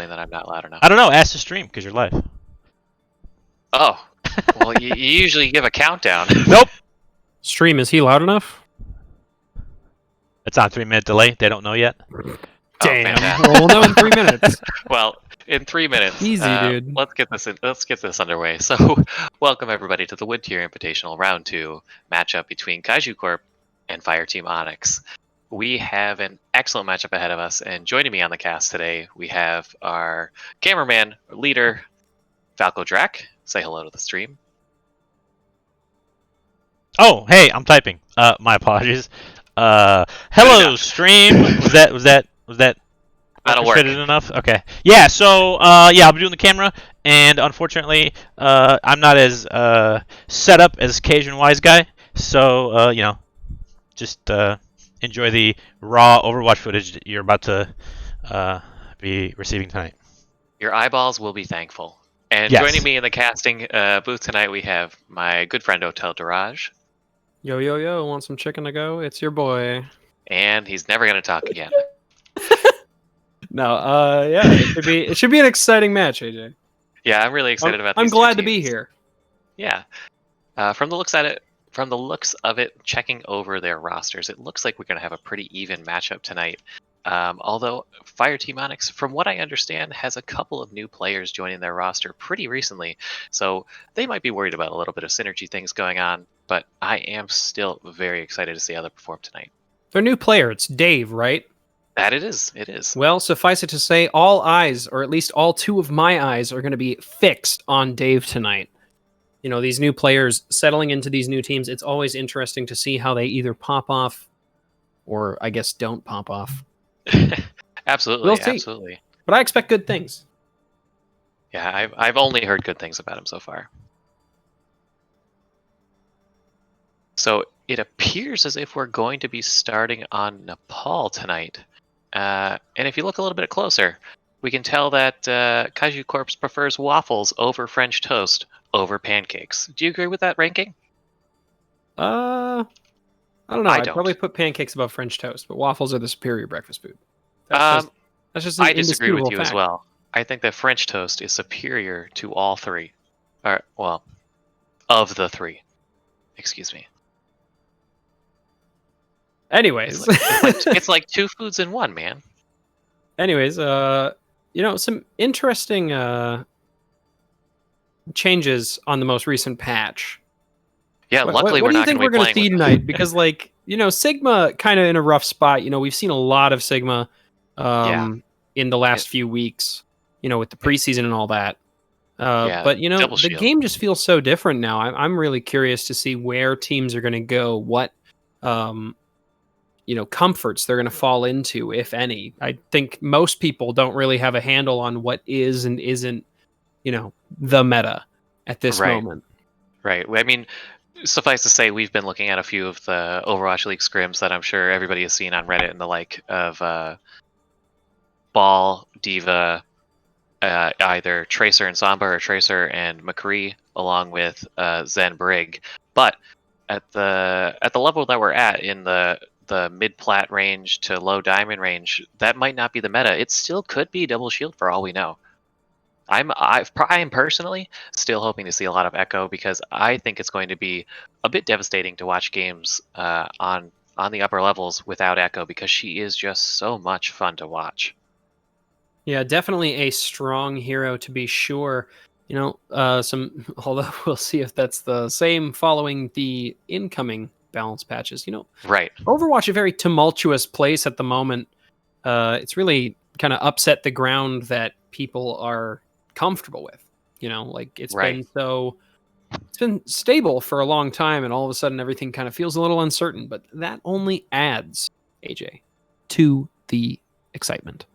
complain that I'm not loud enough. I don't know. Ask the stream because you're live. Oh, well, you usually give a countdown. Nope. Stream, is he loud enough? It's on 3-minute delay. They don't know yet. Damn. fantastic. Well, we'll know in 3 minutes. Well, in 3 minutes. Easy, dude. Let's get this underway. So, welcome everybody to the Wood Tier Invitational Round 2 matchup between Kaiju Corp and Fireteam Onyx. We have an excellent matchup ahead of us, and joining me on the cast today, we have our cameraman, leader, Falco Drac. Say hello to the stream. Oh, hey, I'm typing. My apologies. Hello, stream. Was that That'll work. fitted enough? Okay. Yeah. So, yeah, I'll be doing the camera, and unfortunately, I'm not as set up as Cajun Wise guy. So, just enjoy the raw Overwatch footage that you're about to be receiving tonight. Your eyeballs will be thankful. And Yes. joining me in the casting booth tonight, we have my good friend Hotel Daraj, Yo, yo, yo, want some chicken to go? It's your boy. and he's never going to talk again. No, yeah, it should be an exciting match, AJ. Yeah, I'm really excited about. I'm these glad two to be teams. here. Yeah, from the looks of it, checking over their rosters, it looks like we're going to have a pretty even matchup tonight. Although Fireteam Onyx, from what I understand, has a couple of new players joining their roster pretty recently, so they might be worried about a little bit of synergy things going on. But I am still very excited to see how they perform tonight. Their new player, it's Dave, right? That it is. It is. Well, suffice it to say, all eyes, or at least all two of my eyes, are going to be fixed on Dave tonight. You know, these new players settling into these new teams, it's always interesting to see how they either pop off or, I guess, don't pop off. Absolutely, We'll see. absolutely. But I expect good things. Yeah, I've only heard good things about him so far. So it appears as if we're going to be starting on Nepal tonight. And if you look a little bit closer, we can tell that Kaiju Corp prefers waffles over French toast over pancakes. Do you agree with that ranking? I don't know. I I'd don't. probably put pancakes above French toast, but waffles are the superior breakfast food. That's just an I disagree with indisputable you fact. as well. I think that French toast is superior to all three. Or, well, of the three. Excuse me. Anyways, It's like two foods in one, man. anyways, some interesting changes on the most recent patch. Yeah, luckily what we're do you not think going we're to be going to playing see with tonight? Because, Sigma kind of in a rough spot. We've seen a lot of Sigma in the last few weeks, with the preseason and all that. But, double the shield. game just feels so different now. I'm really curious to see where teams are going to go, what, comforts they're going to fall into, if any. I think most people don't really have a handle on what is and isn't, the meta at this moment. Right. I mean, suffice to say, we've been looking at a few of the Overwatch League scrims that I'm sure everybody has seen on Reddit and the like of Ball, Diva, either Tracer and Samba or Tracer and McCree, along with Zen Brig. But at the level that we're at in the mid-plat range to low diamond range, that might not be the meta. It still could be double shield for all we know. I am personally still hoping to see a lot of Echo because I think it's going to be a bit devastating to watch games on the upper levels without Echo because she is just so much fun to watch. Yeah, definitely a strong hero to be sure. Although we'll see if that's the same following the incoming balance patches. Right. Overwatch a very tumultuous place at the moment. It's really kind of upset the ground that people are comfortable with. It's been stable for a long time, and all of a sudden everything kind of feels a little uncertain. But that only adds, AJ, to the excitement.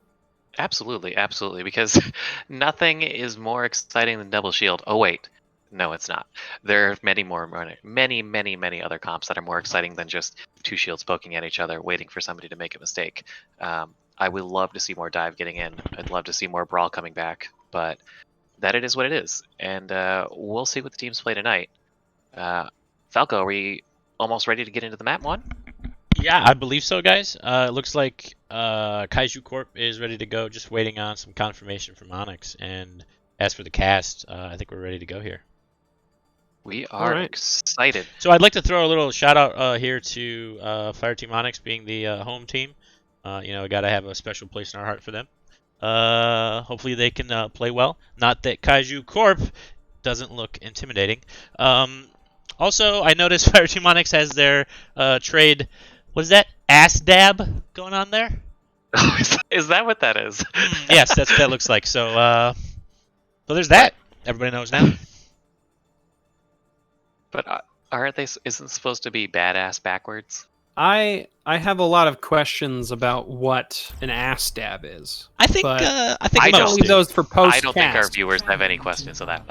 Absolutely, because nothing is more exciting than double shield. Oh wait, no, it's not. There are many other comps that are more exciting than just two shields poking at each other, waiting for somebody to make a mistake. I would love to see more dive getting in. I'd love to see more brawl coming back, but that it is what it is, and we'll see what the teams play tonight. Falco, are we almost ready to get into the map one? Yeah, I believe so, guys. It looks like Kaiju Corp is ready to go, just waiting on some confirmation from Onyx. And as for the cast, I think we're ready to go here. We are excited. So I'd like to throw a little shout out here to Fireteam Onyx being the home team. You know, we got to have a special place in our heart for them. Hopefully they can play well. Not that Kaiju Corp doesn't look intimidating. Also, I noticed Fireteam Onyx has their trade. What is that? Ass dab going on there? Is that what that is? Yes, that's what that looks like. So there's that. Everybody knows now. But aren't they? Isn't it supposed to be badass backwards? I have a lot of questions about what an ass dab is. I think I don't leave those for post. I don't think our viewers have any questions of that.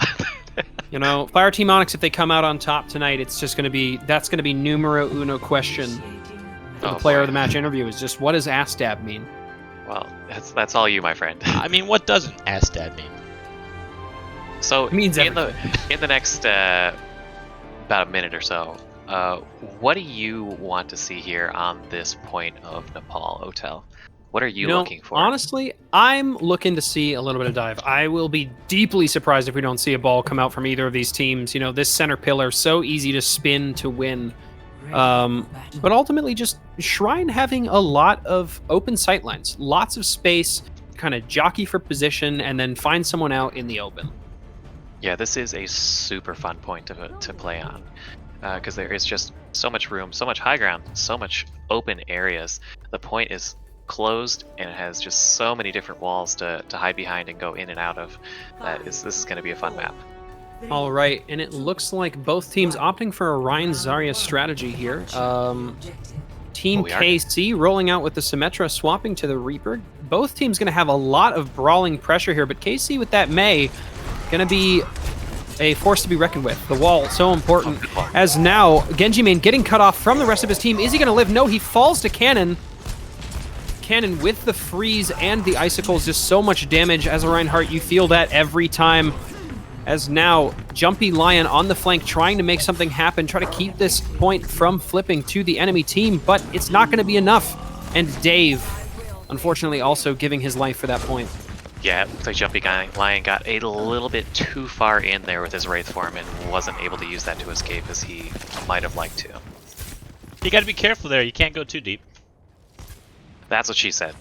You know, Fireteam Onyx, if they come out on top tonight, it's just going to be numero uno question for the player of the match interview is just what does ass dab mean? Well, that's all you, my friend. I mean, what doesn't ass dab mean? So It means in the next about a minute or so, what do you want to see here on this point of Nepal Hotel? What are you looking for? Honestly, I'm looking to see a little bit of dive. I will be deeply surprised if we don't see a ball come out from either of these teams. You know, this center pillar, so easy to spin to win. But ultimately, just Shrine having a lot of open sightlines, lots of space, kind of jockey for position, and then find someone out in the open. Yeah, this is a super fun point to play on. Because there is just so much room, so much high ground, so much open areas. The point is closed and it has just so many different walls to hide behind and go in and out of. This is going to be a fun map. All right, and it looks like both teams opting for a Ryan Zarya strategy here. Team KC rolling out with the Symmetra, swapping to the Reaper. Both teams going to have a lot of brawling pressure here, but KC with that Mei going to be a force to be reckoned with. The wall, so important. As now, Genji Main getting cut off from the rest of his team. Is he going to live? No, he falls to Cannon. Cannon with the freeze and the icicles, just so much damage. As a Reinhardt, you feel that every time. As now, Jumpy Lion on the flank trying to make something happen, try to keep this point from flipping to the enemy team, but it's not going to be enough. And Dave, unfortunately, also giving his life for that point. Yeah, it looks like Jumpy Lion got a little bit too far in there with his Wraith form and wasn't able to use that to escape as he might have liked to. You got to be careful there. You can't go too deep. That's what she said.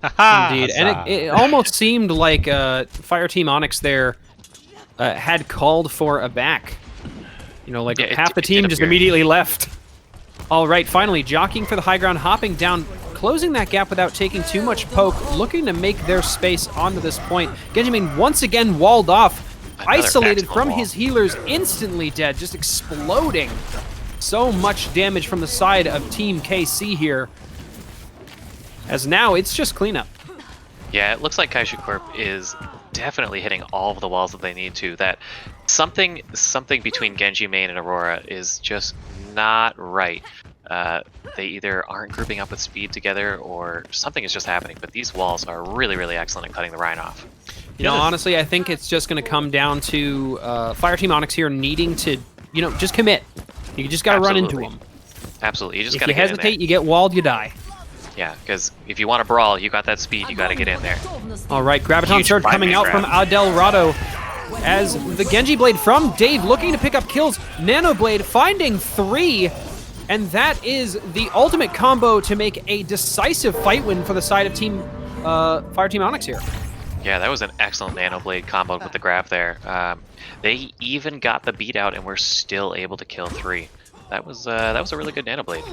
Indeed, and it almost seemed like Fireteam Onyx there had called for a back. You know, like half the team just immediately left. All right, finally, jockeying for the high ground, hopping down, closing that gap without taking too much poke, looking to make their space onto this point. Genjimin once again walled off, isolated from his healers, instantly dead, just exploding. So much damage from the side of Team KC here. As now, it's just cleanup. Yeah, it looks like Kaiju Corp is definitely hitting all of the walls that they need to. That something between Genji Main and Aurora is just not right. They either aren't grouping up with speed together or something is just happening, but these walls are really, really excellent at cutting the Rhine off. You know, honestly, I think it's just going to come down to Fireteam Onyx here needing to, you know, just commit. You just got to run into them. Absolutely. You just if got to you hesitate, you get walled, you die. Yeah, because if you want to brawl, you got that speed, you got to get in there. All right, Graviton Surge coming out from Adelrado as the Genji Blade from Dave looking to pick up kills. Nano Blade finding 3, and that is the ultimate combo to make a decisive fight win for the side of Team Fireteam Onyx here. Yeah, that was an excellent Nano Blade combo with the grab there. They even got the beat out and were still able to kill 3. That was a really good Nano Blade.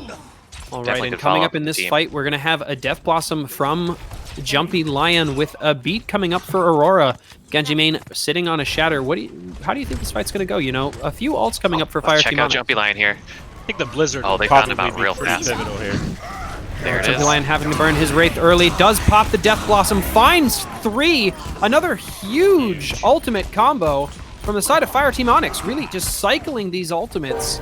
All right, and coming up in this fight, we're going to have a Death Blossom from Jumpy Lion with a beat coming up for Aurora. Genji Main sitting on a Shatter. How do you think this fight's going to go? You know, a few ults coming up for Fireteam. Check out Jumpy Lion here. I think the Blizzard they found him out real fast. Pivotal here. There it is. Jumpy Lion having to burn his Wraith early. Does pop the Death Blossom. Finds 3. Another huge ultimate combo from the side of Fireteam Onyx. Really just cycling these ultimates.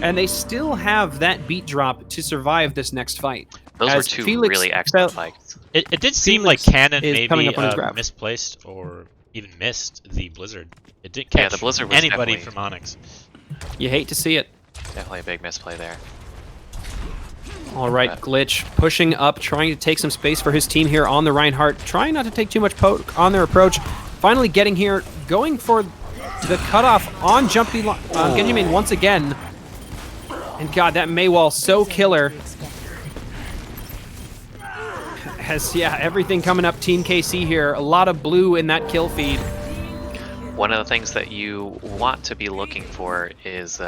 And they still have that beat drop to survive this next fight. Those were two really excellent fights. It did seem like Cannon maybe up misplaced or even missed the Blizzard. It didn't catch the Blizzard was anybody from Onyx. You hate to see it. Definitely a big misplay there. All right, Glitch pushing up, trying to take some space for his team here on the Reinhardt, trying not to take too much poke on their approach. Finally getting here, going for the cutoff on Genji Main once again. And God, that Mei wall so killer. Has, yeah, everything coming up Team KC here. A lot of blue in that kill feed. One of the things that you want to be looking for is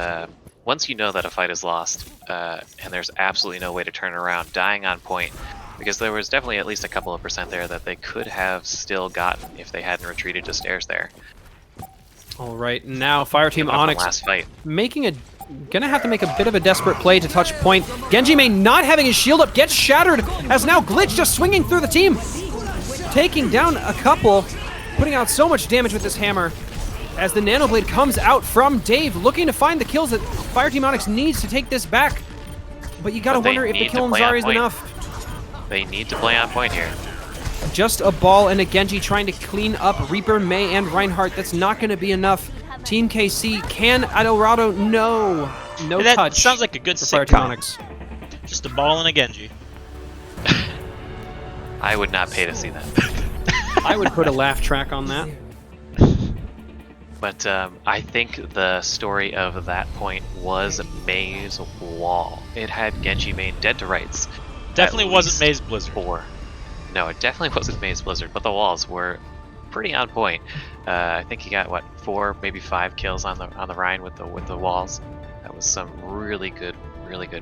once you know that a fight is lost and there's absolutely no way to turn around, dying on point, because there was definitely at least a couple of % there that they could have still gotten if they hadn't retreated to stairs there. All right, now Fireteam Onyx last fight. Gonna have to make a bit of a desperate play to touch point. Genji Main not having his shield up gets shattered as now Glitch just swinging through the team. Taking down a couple, putting out so much damage with this hammer as the Nano Blade comes out from Dave, looking to find the kills that Fireteam Onyx needs to take this back. But you gotta wonder if the kill on Zarya is enough. They need to play on point here. Just a ball and a Genji trying to clean up Reaper, Mei, and Reinhardt. That's not gonna be enough. Team KC can Eldorado no that touch. Sounds like a good Fireteam sitcom. Onyx. Just a ball and a Genji. I would not pay to see that. I would put a laugh track on that. But I think the story of that point was Mei's wall. It had Genji Main dead to rights. Definitely wasn't Mei's Blizzard. 4. No, it definitely wasn't Mei's Blizzard, but the walls were pretty on point. I think he got what 4, maybe 5 kills on the Rhine with the walls. That was some really good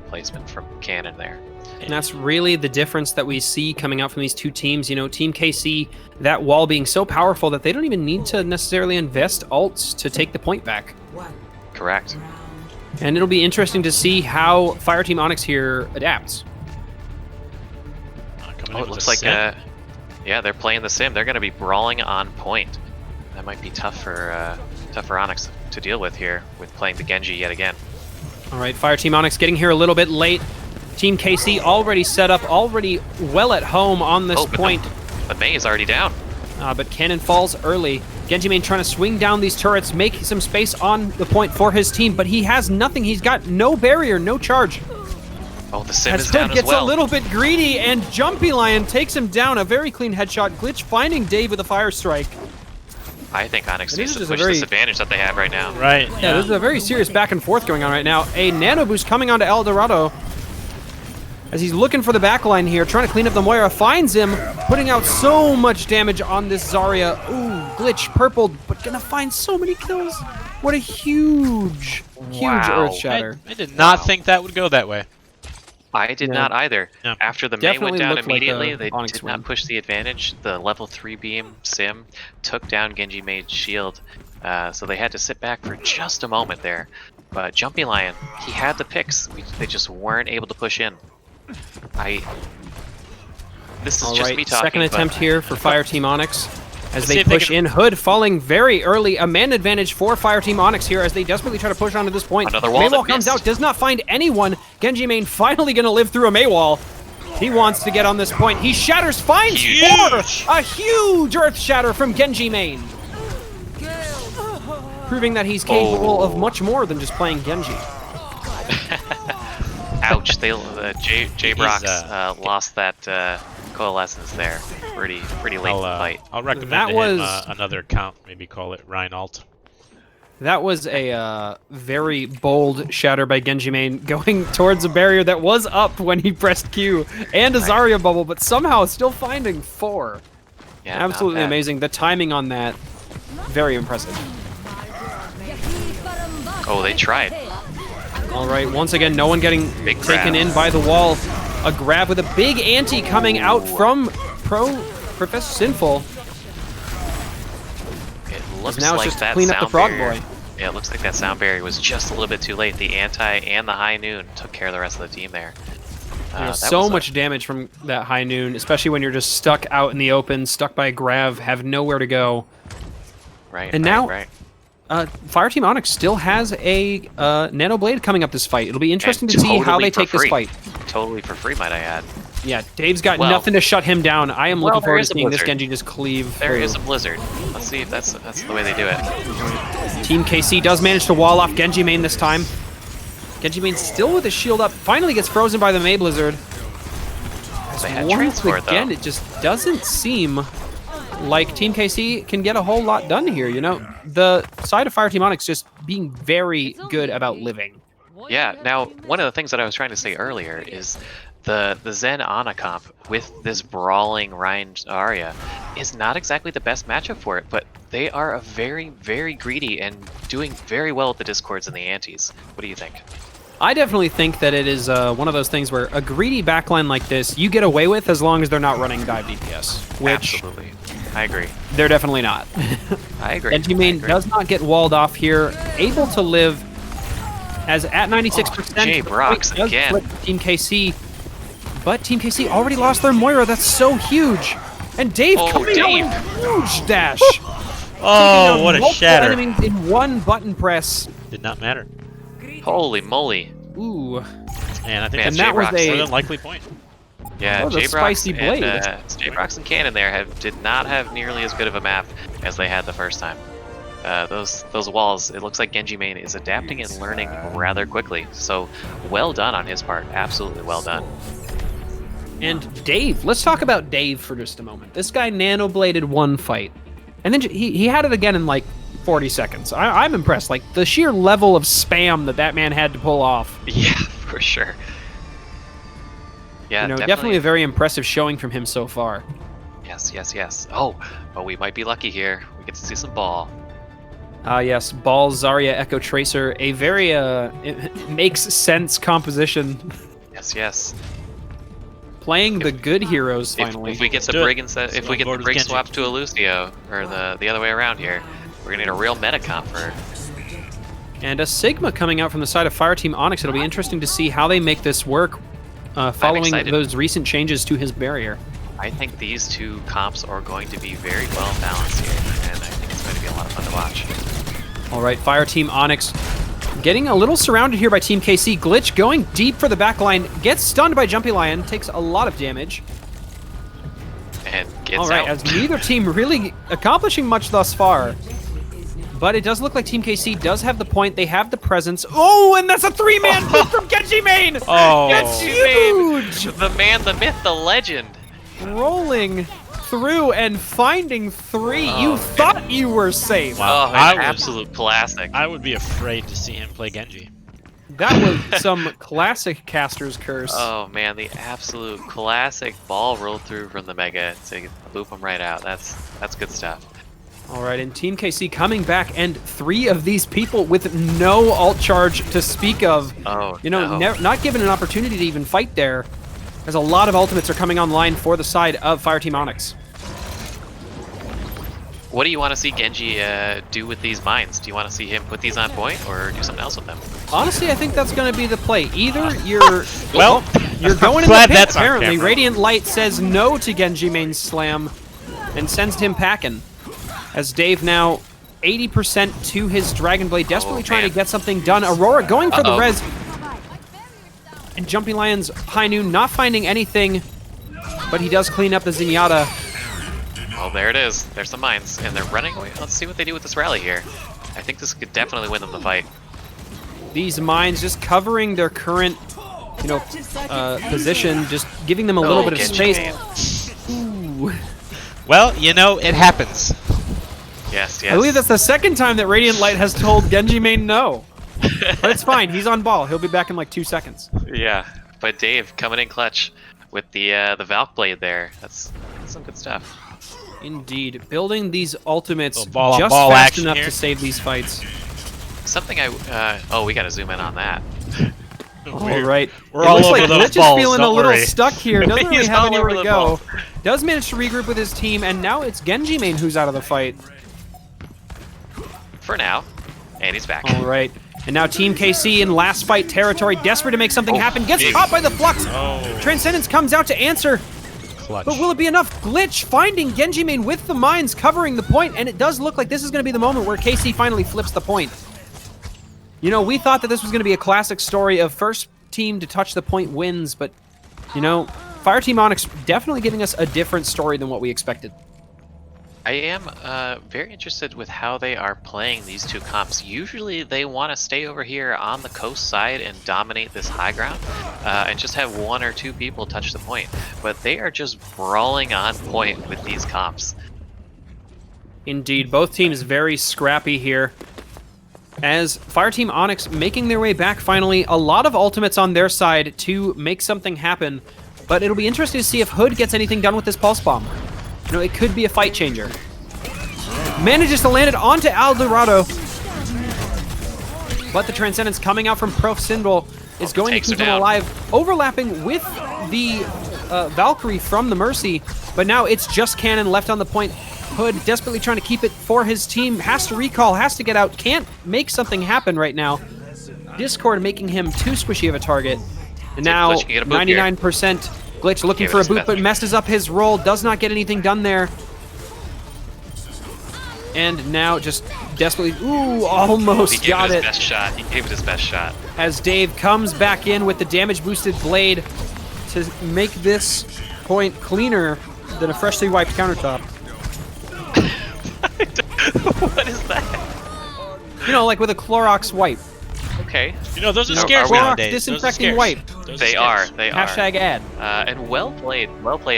placement from Cannon there. And that's really the difference that we see coming out from these two teams. You know, Team KC, that wall being so powerful that they don't even need to necessarily invest ults to take the point back. Correct. And it'll be interesting to see how Fireteam Onyx here adapts. Oh, it looks like yeah, they're playing the sim. They're going to be brawling on point. That might be tough for Onyx to deal with here with playing the Genji yet again. All right, Fireteam Onyx getting here a little bit late. Team KC already set up, already well at home on this point. But Mei is already down. But Cannon falls early. Genji Main trying to swing down these turrets, make some space on the point for his team, but he has nothing. He's got no barrier, no charge. Oh, the sim As is down Hood as well. gets a little bit greedy, and Jumpy Lion takes him down. A very clean headshot. Glitch finding Dave with a fire strike. I think Onyx needs to is push this advantage that they have right now. Right. Yeah, this is a very serious back and forth going on right now. A nano boost coming onto Eldorado as he's looking for the backline here, trying to clean up the Moira. Finds him, putting out so much damage on this Zarya. Ooh, Glitch purpled, but gonna find so many kills. What a huge Earth Shatter. I did not think that would go that way. I did not either. Yeah. After the Mei went down immediately, like they Onyx did not push the advantage. The level 3 beam sim took down Genji Main's shield, so they had to sit back for just a moment there. But Jumpy Lion, he had the picks. They just weren't able to push in. This is just me talking. Second attempt here for Fireteam Onyx as they they push can... in. Hood falling very early. A man advantage for Fireteam Onyx here as they desperately try to push onto this point. Another wall Maywall comes out, does not find anyone. Genji Main finally going to live through a Maywall. He wants to get on this point. He shatters, finds four! A huge Earth Shatter from Genji Main. Proving that he's capable of much more than just playing Genji. Ouch! J Brox lost that coalescence there. Pretty late in the fight. I'll recommend That to was- him, another account. Maybe call it Reinalt. That was a very bold shatter by Genji Main, going towards a barrier that was up when he pressed Q, and a Zarya bubble, but somehow still finding 4. Yeah, Absolutely amazing. The timing on that, very impressive. Oh, they tried. All right, once again, no one getting Big taken grab. in by the wall. A grab with a big ante coming out from Professor Sinful. It looks Now it's like just to that clean up the sound frog barrier. boy. Yeah, it looks like that sound barrier was just a little bit too late. The anti and the high noon took care of the rest of the team there. So much damage from that high noon, especially when you're just stuck out in the open, stuck by a grav, have nowhere to go. Right. And now, Fireteam Onyx still has a Nano Blade coming up this fight. It'll be interesting to see how they take this fight. Totally for free, might I add. Yeah, Dave's got nothing to shut him down. I am looking forward to seeing this blizzard. Genji just cleave. There through. is a blizzard. Let's see if that's the way they do it. Team KC does manage to wall off Genji Main this time. Genji Main still with his shield up. Finally gets frozen by the May Blizzard. They had Once transport, again, though. it just doesn't seem like Team KC can get a whole lot done here. You know, the side of Fireteam Onyx just being very good about living. Yeah, now, one of the things that I was trying to say earlier is the Zen Ana comp with this brawling Ryan Zarya is not exactly the best matchup for it, but they are a very, very greedy and doing very well with the Discords and the Antis. What do you think? I definitely think that it is one of those things where a greedy backline like this, you get away with as long as they're not running dive DPS, which Absolutely. I agree. they're definitely not. I agree. Genji Main does not get walled off here, able to live as at 96%. Jay Brox does again. flip Team KC, but Team KC already lost their Moira. That's so huge. And Dave coming out with a huge dash. Oh, what a multiple shatter. enemies in one button press. Did not matter. Holy moly. Ooh. And I think Man, that's that was more a- than likely point. Yeah, That was a J-Brox spicy and blade. J-Brox and Cannon there did not have nearly as good of a map as they had the first time. Those walls, it looks like Genji Main is adapting and learning rather quickly. So well done on his part. Absolutely well done. And Dave, let's talk about Dave for just a moment. This guy nano-bladed one fight, and then he had it again in like 40 seconds. I'm impressed. Like, the sheer level of spam that man had to pull off. Yeah, for sure. Yeah, You know, definitely a very impressive showing from him so far. Yes, yes, yes. Oh, but we might be lucky here. We get to see some ball. Yes, Ball, Zarya, Echo Tracer, a very, it makes sense composition. Yes, yes. Playing the good heroes, If, finally. if we get the do it. Brig instead, if we get the Lord Brig Genji. swapped to a Lucio, or the other way around here, we're gonna need a real meta comp for. And a Sigma coming out from the side of Fireteam Onyx. It'll be interesting to see how they make this work following excited. those recent changes to his barrier. I think these two comps are going to be very well balanced here, and I think it's going to be a lot of fun to watch. All right, Fireteam Onyx getting a little surrounded here by Team KC. Glitch going deep for the backline, gets stunned by Jumpy Lion, takes a lot of damage. And gets All right, out. as neither team really accomplishing much thus far. But it does look like Team KC does have the point. They have the presence. Oh, and that's a three-man pull from Genji Main! Oh. That's huge! The man, the myth, the legend. Rolling through and finding three. You thought you were safe. Wow. Oh, I an would- absolute classic. I would be afraid to see him play Genji. That was some classic caster's curse. Oh man, the absolute classic ball roll through from the Mega to loop him right out. That's good stuff. All right, and Team KC coming back, and three of these people with no ult charge to speak of. Oh, You know, no. not given an opportunity to even fight there. As a lot of ultimates are coming online for the side of Fireteam Onyx. What do you want to see Genji do with these mines? Do you want to see him put these on point or do something else with them? Honestly, I think that's going to be the play. Either you're Well, you're going in the glad pit, that's on apparently. camera. Radiant Light says no to Genji Main's slam and sends him packing. As Dave now 80% to his Dragon Blade, desperately trying man. to get something done. Aurora going for the Uh-oh. res. And Jumpy Lion's High Noon not finding anything, but he does clean up the Zenyatta. Oh, there it is. There's some mines, and they're running away. Let's see what they do with this rally here. I think this could definitely win them the fight. These mines just covering their current, position, just giving them a little bit of Genji space. Man. Ooh. Well, you know, it happens. Yes, yes. I believe that's the second time that Radiant Light has told Genji Main no. But it's fine. He's on ball. He'll be back in like 2 seconds. Yeah, but Dave coming in clutch with the Valk Blade there. That's some good stuff. Indeed. Building these ultimates Little ball on just ball fast action enough here. to save these fights. Something oh, we got to zoom in on that. All right. We're It all looks over like those Glitch balls, is feeling a don't little worry. stuck here. Doesn't really He's have all anywhere over to the go. ball. Does manage to regroup with his team, and now it's Genji Main who's out of the fight. For now, and he's back. All right. And now Team KC in last fight territory, desperate to make something happen, gets big. caught by the Flux. Oh, Transcendence comes out to answer, clutch. but will it be enough? Glitch finding Genji Main with the mines covering the point, and it does look like this is going to be the moment where KC finally flips the point. You know, we thought that this was going to be a classic story of first team to touch the point wins, but, you know, Fireteam Onyx definitely giving us a different story than what we expected. I am very interested with how they are playing these two comps. Usually they want to stay over here on the coast side and dominate this high ground and just have one or two people touch the point. But they are just brawling on point with these comps. Indeed, both teams very scrappy here. As Fireteam Onyx making their way back finally, a lot of ultimates on their side to make something happen. But it'll be interesting to see if Hood gets anything done with this Pulse Bomb. You know, it could be a fight changer. Manages to land it onto Eldorado. But the Transcendence coming out from Prof Symbol is going to keep him alive, overlapping with the Valkyrie from the Mercy. But now it's just Cannon left on the point. Hood desperately trying to keep it for his team. Has to recall, has to get out. Can't make something happen right now. Discord making him too squishy of a target. And now 99% Glitch looking for a boot, but messes up his roll. Does not get anything done there. And now just desperately, ooh, almost got it. Best shot. He gave it his best shot. As Dave comes back in with the damage boosted blade to make this point cleaner than a freshly wiped countertop. What is that? You know, like with a Clorox wipe. Okay. You know, those are scarce nowadays. Disinfecting wipe. They are. Hashtag ad. And well played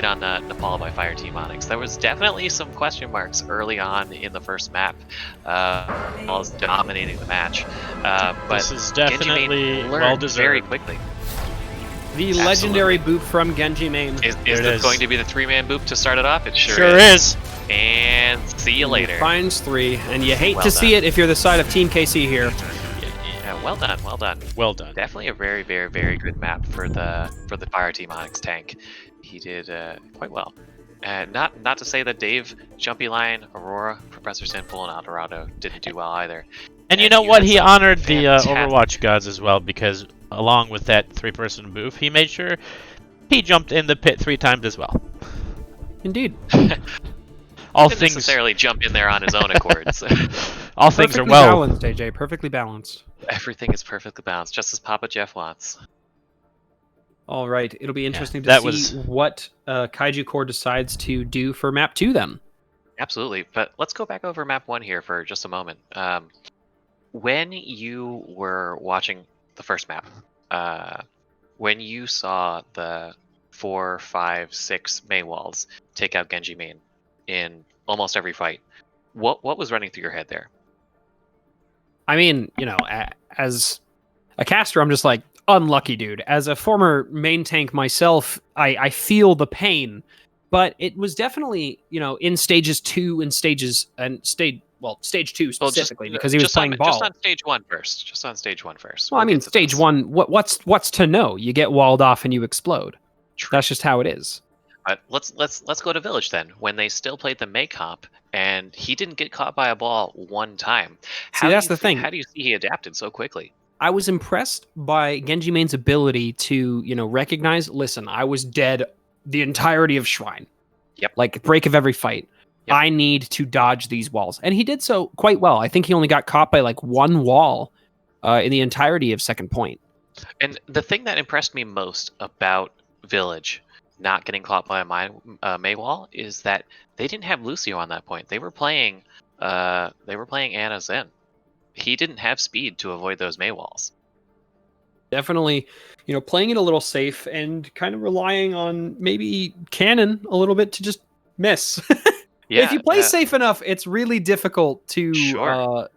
on Nepal by Fireteam Onyx. There was definitely some question marks early on in the first map. While was dominating the match. But this is definitely well deserved. Very quickly. The legendary boop from Genji main. Is this going to be the 3-man boop to start it off? It sure is. And see you later. Finds 3, and you hate to see it if you're the side of Team KC here. Yeah, well done, well done. Well done. Definitely a very, very, very good map for the Fireteam Onyx tank. He did quite well. Not to say that Dave, Jumpy Lion, Aurora, Professor Sinful, and Eldorado didn't do well either. And you know what? He honored the Overwatch gods as well, because along with that 3-person booth, he made sure he jumped in the pit 3 times as well. Indeed. All didn't things necessarily jump in there on his own accord. So. All things are well balanced, AJ. Perfectly balanced. Everything is perfectly balanced, just as Papa Jeff wants. All right, it'll be interesting to see what Kaiju Corp decides to do for map 2 then. Absolutely, but let's go back over map 1 here for just a moment. When you were watching the first map, when you saw the 4, 5, 6 main walls take out Genji main in almost every fight, what was running through your head there? I mean, you know, as a caster, I'm just like, unlucky dude. As a former main tank myself, I feel the pain, but it was definitely, you know, in stages 2 and stage 2 specifically, because he was playing ball. Just on stage 1 first. Just on stage 1 first. Well, I mean, stage 1, what's to know? You get walled off and you explode. True. That's just how it is. But let's go to Village then. When they still played the May comp, and he didn't get caught by a ball one time. That's the thing. How do you see he adapted so quickly? I was impressed by Genji main's ability to, you know, recognize, listen, I was dead the entirety of Shrine. Yep. Like, break of every fight. Yep. I need to dodge these walls. And he did so quite well. I think he only got caught by, like, 1 wall in the entirety of second point. And the thing that impressed me most about Village not getting caught by a May wall is that they didn't have Lucio on that point. They were playing Ana Zen. He didn't have speed to avoid those May walls. Definitely, you know, playing it a little safe and kind of relying on maybe Cannon a little bit to just miss. Yeah, if you play safe enough, it's really difficult to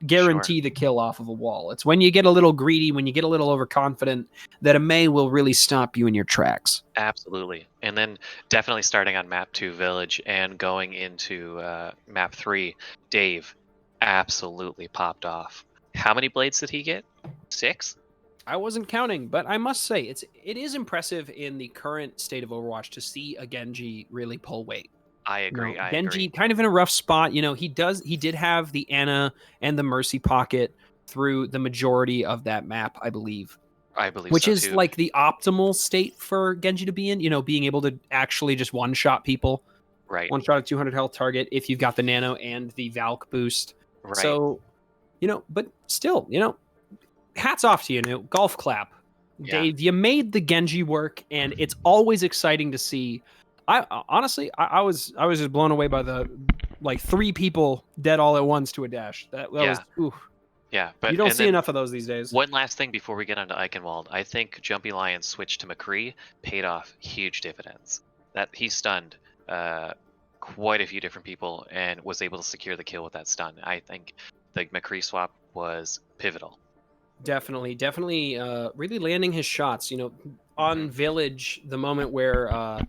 guarantee the kill off of a wall. It's when you get a little greedy, when you get a little overconfident, that a May will really stop you in your tracks. Absolutely. And then definitely starting on map 2 Village and going into map 3, Dave absolutely popped off. How many blades did he get? 6? I wasn't counting, but I must say it is impressive in the current state of Overwatch to see a Genji really pull weight. I agree. Genji kind of in a rough spot. You know, he did have the Ana and the Mercy pocket through the majority of that map, I believe. Which so is too. Like the optimal state for Genji to be in, you know, being able to actually just one-shot people. Right. One-shot a 200 health target if you've got the Nano and the Valk boost. Right. So, you know, but still, you know, hats off to you, golf clap. Yeah. Dave, you made the Genji work, and it's always exciting to see. I honestly, I was just blown away by the like 3 people dead all at once to a dash. That was oof. Yeah, but You don't see enough of those these days. One last thing before we get onto Eichenwald. I think Jumpy Lion's switch to McCree paid off huge dividends. That he stunned quite a few different people and was able to secure the kill with that stun. I think the McCree swap was pivotal. Definitely, really landing his shots. You know, on Village, the moment where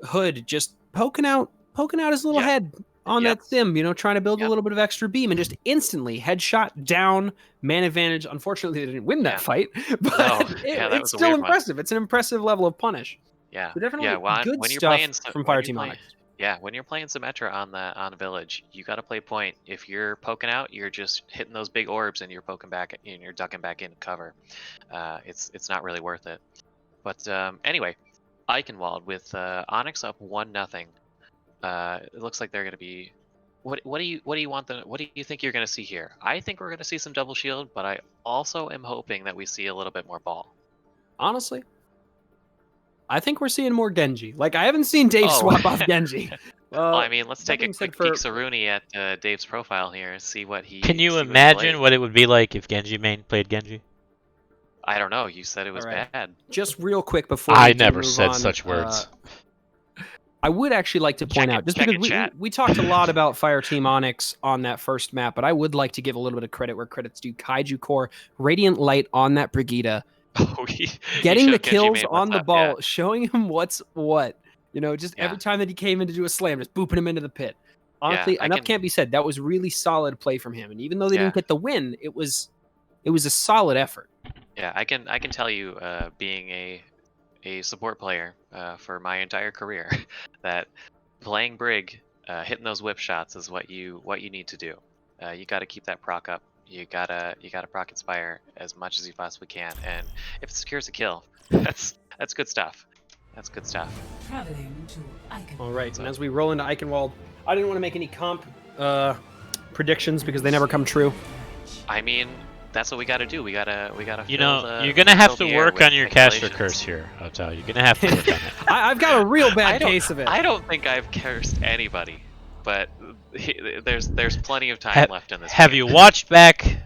Hood just poking out his little head on that sim, you know, trying to build a little bit of extra beam, and just instantly headshot down, man advantage. Unfortunately, they didn't win that fight, but it's still impressive. It's an impressive level of punish. Yeah, so definitely good when you're stuff playing, from Fireteam Onyx. Yeah, when you're playing Symmetra on Village, you got to play point. If you're poking out, you're just hitting those big orbs, and you're poking back, and you're ducking back in cover. It's not really worth it. But anyway, Eichenwald with Onyx up 1-0. It looks like they're going to be. What do you want? What do you think you're going to see here? I think we're going to see some double shield, but I also am hoping that we see a little bit more ball. Honestly, I think we're seeing more Genji. Like, I haven't seen Dave swap off Genji. Well, I mean, let's take a quick peek Saruni at Dave's profile here and see what he. Can you imagine what it would be like if Genji main played Genji? I don't know. You said it was bad. Just real quick before I never said such words. I would actually like to point out, just because we talked a lot about Fireteam Onyx on that first map, but I would like to give a little bit of credit where credit's due. Kaiju Core, Radiant Light on that Brigitte, getting the kills on the ball, showing him what's what. You know, just every time that he came in to do a slam, just booping him into the pit. Honestly, enough can't be said. That was really solid play from him, and even though they didn't get the win, it was a solid effort. Yeah, I can tell you, being a support player for my entire career, that playing Brig, hitting those whip shots is what you need to do. You got to keep that proc up. You gotta proc inspire as much as you possibly can, and if it secures a kill, that's good stuff. That's good stuff. All right, and as we roll into Eichenwald, I didn't want to make any comp predictions because they never come true. I mean, that's what we got to do. We gotta. You know, you're gonna have to work on your caster curse here. I'll tell you. You're gonna have to work on it. I've got a real bad case of it. I don't think I've cursed anybody, but there's plenty of time left in this. Have you watched back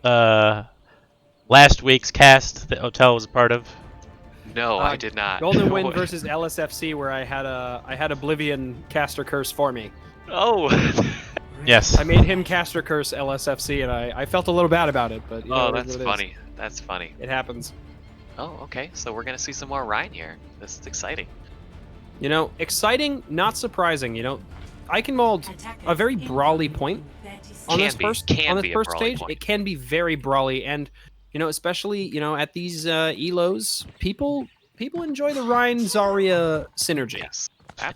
last week's cast that Hotel was a part of? No, I did not. Golden Wind versus LSFC, where I had Oblivion caster curse for me. Oh. Yes. I made him caster curse LSFC, and I felt a little bad about it, but that's funny. That's funny. It happens. Oh, okay. So we're gonna see some more Ryan here. This is exciting. You know, exciting, not surprising. You know, Eichenwald, a very brawly point on this first stage. It can be very brawly, and you know, especially at these elos, people enjoy the Ryan Zarya synergy. Yes.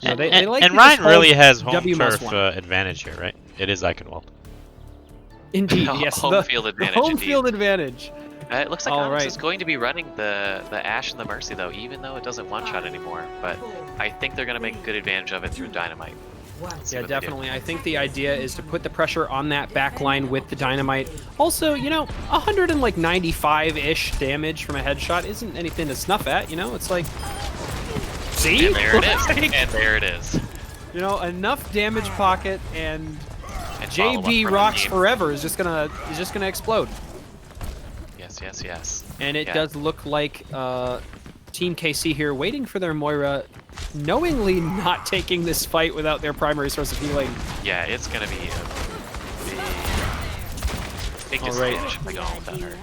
You know, they like and Ryan really has home turf advantage here, right? It is Eichenwald. Indeed, yes. Home field advantage. Home field advantage. It looks like Onyx is going to be running the Ashe and the Mercy, though, even though it doesn't one-shot anymore. But I think they're going to make a good advantage of it through Dynamite. Yeah, definitely. I think the idea is to put the pressure on that back line with the Dynamite. Also, 195-ish damage from a headshot isn't anything to snuff at, It's like... See? And there it is. And there it is. Enough damage pocket, and JB rocks forever is just gonna explode. Yes. And it does look like Team KC here waiting for their Moira, knowingly not taking this fight without their primary source of healing. Yeah, it's gonna be a big disadvantage by going without her.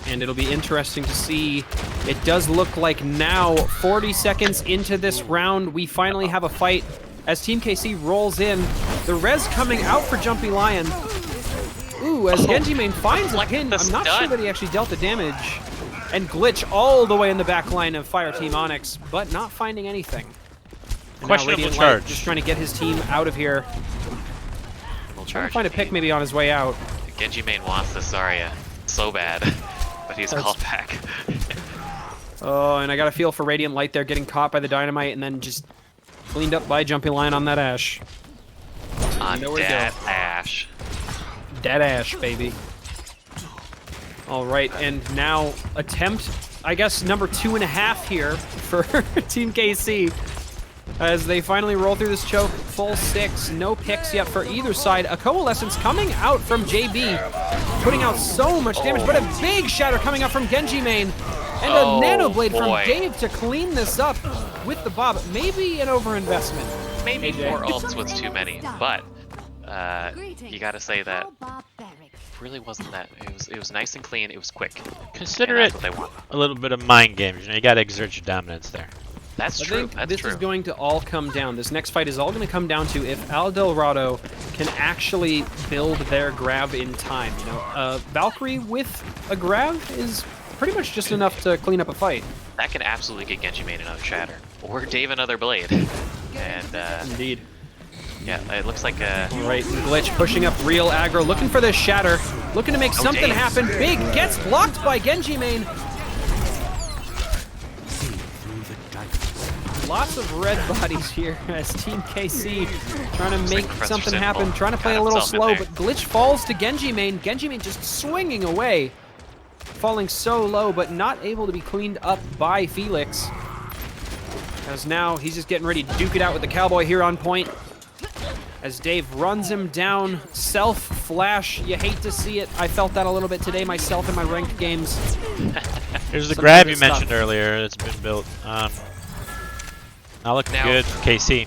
And it'll be interesting to see. It does look like now, 40 seconds into this round, we finally have a fight as Team KC rolls in. The res coming out for Jumpy Lion. Ooh, as Genji main finds a pin. I'm not sure that he actually dealt the damage. And Glitch all the way in the back line of Fireteam Onyx, but not finding anything. Questionable charge. Just trying to get his team out of here. Trying to find a pick maybe on his way out. Genji main wants this Zarya so bad, but he's called back. Oh, and I got a feel for Radiant Light there, getting caught by the Dynamite and then just cleaned up by Jumpy Lion on that Ashe. On that Ashe. Dead Ashe, baby. All right, and now attempt, I guess, number 2.5 here for Team KC. As they finally roll through this choke, full 6, no picks yet for either side. A Coalescence coming out from JB, putting out so much damage, but a big shatter coming out from Genji main. And a Nano Blade from Dave to clean this up with the Bob. Maybe an overinvestment. Maybe 4 ults was too many, but you gotta say that really wasn't that. It was nice and clean. It was quick. Consider and it that's what they want. a little bit of mind games. You know, you gotta exert your dominance there. That's I true. think That's this true. is going to all come down. This next fight is all going to come down to if Al Dorado can actually build their grab in time. You know, Valkyrie with a grab is pretty much just enough to clean up a fight. That can absolutely get Genji made another shatter, or Dave another blade. And Indeed. yeah, it looks like All right, Glitch pushing up real aggro, looking for this shatter, looking to make something Dave. happen. Big gets blocked by Genji main. Lots of red bodies here as Team KC trying to make Professor something Simple happen, trying to play got a little himself in slow, there. but Glitch falls to Genji main. Genji main just swinging away, falling so low, but not able to be cleaned up by Felix. As now he's just getting ready to duke it out with the Cowboy here on point. As Dave runs him down, self-flash, you hate to see it. I felt that a little bit today myself in my ranked games. Here's the Some grab good you stuff. mentioned earlier that's been built. Not looking Now- good for KC.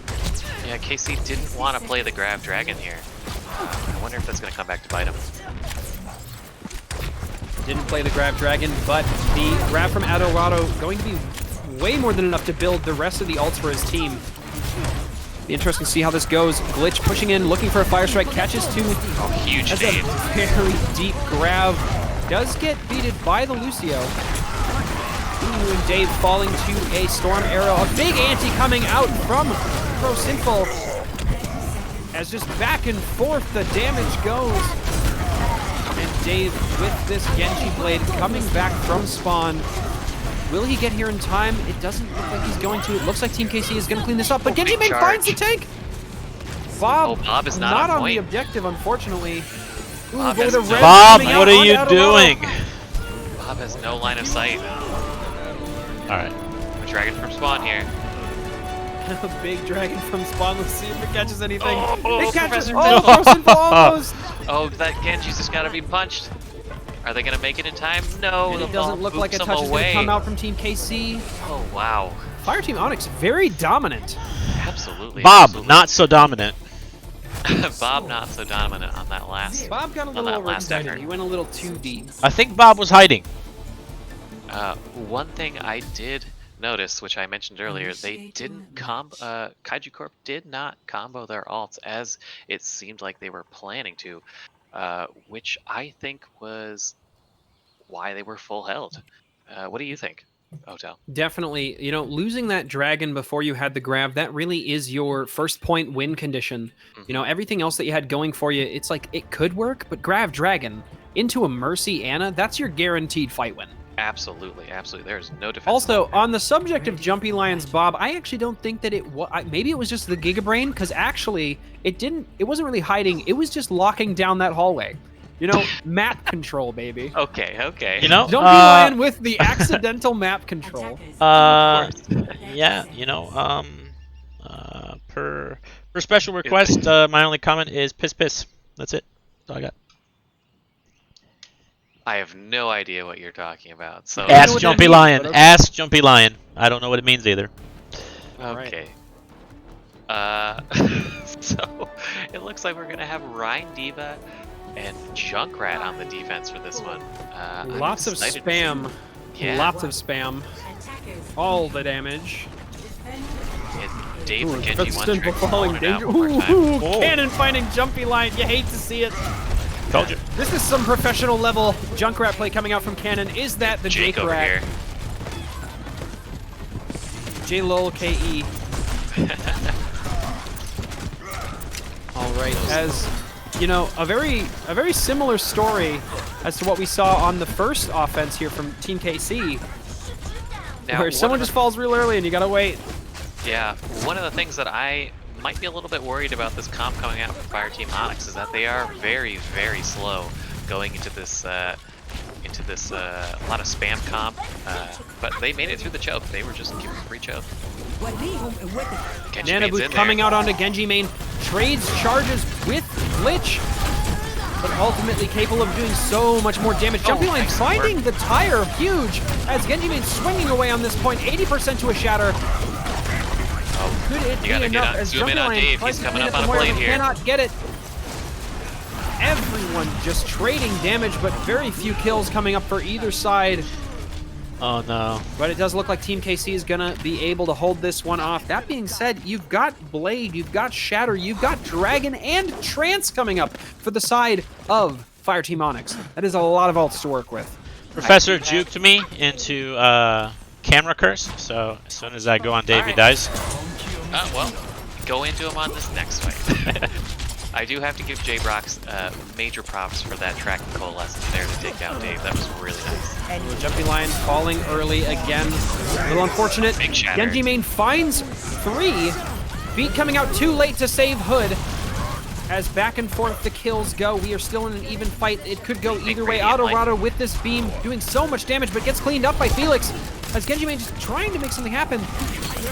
yeah, KC didn't want to play the Grab Dragon here. I wonder if that's going to come back to bite him. Didn't play the grab dragon, but the grab from Adorado going to be way more than enough to build the rest of the ults for his team. Be interesting to see how this goes. Glitch pushing in, looking for a fire strike, catches two. Oh, huge That's a nade. very deep grab. Does get beated by the Lucio. Ooh, and Dave falling to a storm arrow. A big anti coming out from Pro Sinful. As just back and forth the damage goes. And Dave with this Genji blade coming back from spawn. Will he get here in time? It doesn't look like he's going to. It looks like Team KC is going to clean this up, but Genji big main charge. finds the tank. Bob, Oh, Bob is not on on the point. objective, unfortunately. Ooh, Bob but has with a no- red Bob, coming what out are on you Adorado. doing? Bob has no line of sight. Alright. A dragon from spawn here. A big dragon from spawn. Let's see if it catches anything. Oh, it catches. Professor Oh, Simple. Pro Sinful almost. Oh, that Genji's just got to be punched. Are they going to make it in time? No. And the it doesn't ball look like a boops touch them is going to away. come out from Team KC. Oh, wow. Fireteam Onyx, very dominant. Absolutely. Bob, absolutely. not so dominant. Bob not so dominant on that last. Bob got a little that last overexcited. effort. He went a little too deep. I think Bob was hiding. One thing I did notice, which I mentioned earlier, they didn't Kaiju Corp did not combo their alts as it seemed like they were planning to, which I think was why they were full held. What do you think, Otel? Definitely, you know, losing that dragon before you had the grab, that really is your first point win condition. You know, everything else that you had going for you, it's like it could work, but grab dragon into a Mercy Ana, that's your guaranteed fight win. Absolutely, absolutely. There's no defense. Also, on the subject of Jumpy Lions, Bob, I actually don't think that it was. Maybe it was just the Gigabrain, because actually, it wasn't really hiding. It was just locking down that hallway. You know, map control, baby. Okay. You know? Jumpy Lion with the accidental map control. Yeah, you know, per special request, my only comment is piss. That's it. That's all I got. I have no idea what you're talking about. So know Ask what that Jumpy means, Lion. but okay. Ask Jumpy Lion. I don't know what it means either. okay. So it looks like we're gonna have Rhine Diva and Junkrat on the defense for this one. I'm Lots of excited. spam. Yeah. Lots of spam. All the damage. And Dave Ooh, and Genji that's one simple trick falling pulling it out danger. one more time. Ooh, Whoa. Cannon finding Jumpy Lion. You hate to see it. Told you. This is some professional level Junkrat play coming out from Cannon. Is that the Jake over Rat? here. J-Lol KE. All right, as you know, a very similar story as to what we saw on the first offense here from Team KC, Now, where one someone of the- just falls real early and you gotta wait. Yeah, one of the things that I might be a little bit worried about this comp coming out from Fireteam Onyx is that they are very, very slow going into this a lot of spam comp. But they made it through the choke. They were just given free choke. Genji Nana Main's Boot in coming there. out onto Genji Main, trades charges with Glitch, but ultimately capable of doing so much more damage. Jumpy Line nice finding work. the tire huge as Genji Main swinging away on this point, 80% to a shatter. Oh, Could it you be gotta enough as zoom in Jumpy on Line Dave. tries He's to coming clean up it on a from where blade he here. cannot get it. Everyone just trading damage, but very few kills coming up for either side. Oh no. But it does look like Team KC is gonna be able to hold this one off. That being said, you've got Blade, you've got Shatter, you've got Dragon and Trance coming up for the side of Fireteam Onyx. That is a lot of ults to work with. Professor juked me into camera curse, so as soon as I go on Dave, he dies. Well, go into him on this next fight. I do have to give J-Brox major props for that track and coalescence there to take down Dave. That was really nice. And the Jumpy Line falling early again. A little unfortunate. Big shatter. Genji Main finds 3. Beat coming out too late to save Hood. As back and forth the kills go, we are still in an even fight. It could go either way. Autorado with this beam doing so much damage, but gets cleaned up by Felix. As Genji Main just trying to make something happen.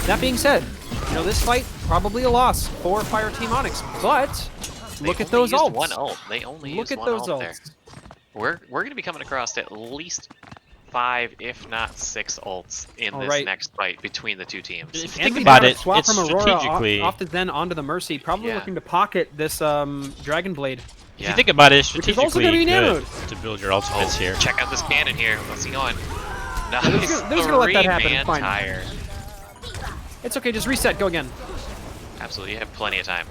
That being said, you know, this fight, probably a loss for Fireteam Onyx, but look at those ults. One ult. They only Look used at one those ult there. ults. We're going to be coming across at least 5, if not 6 ults in this right. next fight between the two teams. If you And think we about got a it, swap it's from Aurora strategically. off the Zen onto the Mercy, probably Yeah. looking to pocket this Dragon Blade. If you think about it, it's Which is also strategically gonna be good to build your ultimates here. Check out this cannon here. What's he on? Nice. they're just gonna let that happen, Three-man fine. tire. It's okay, just reset, go again. Absolutely, you have plenty of time.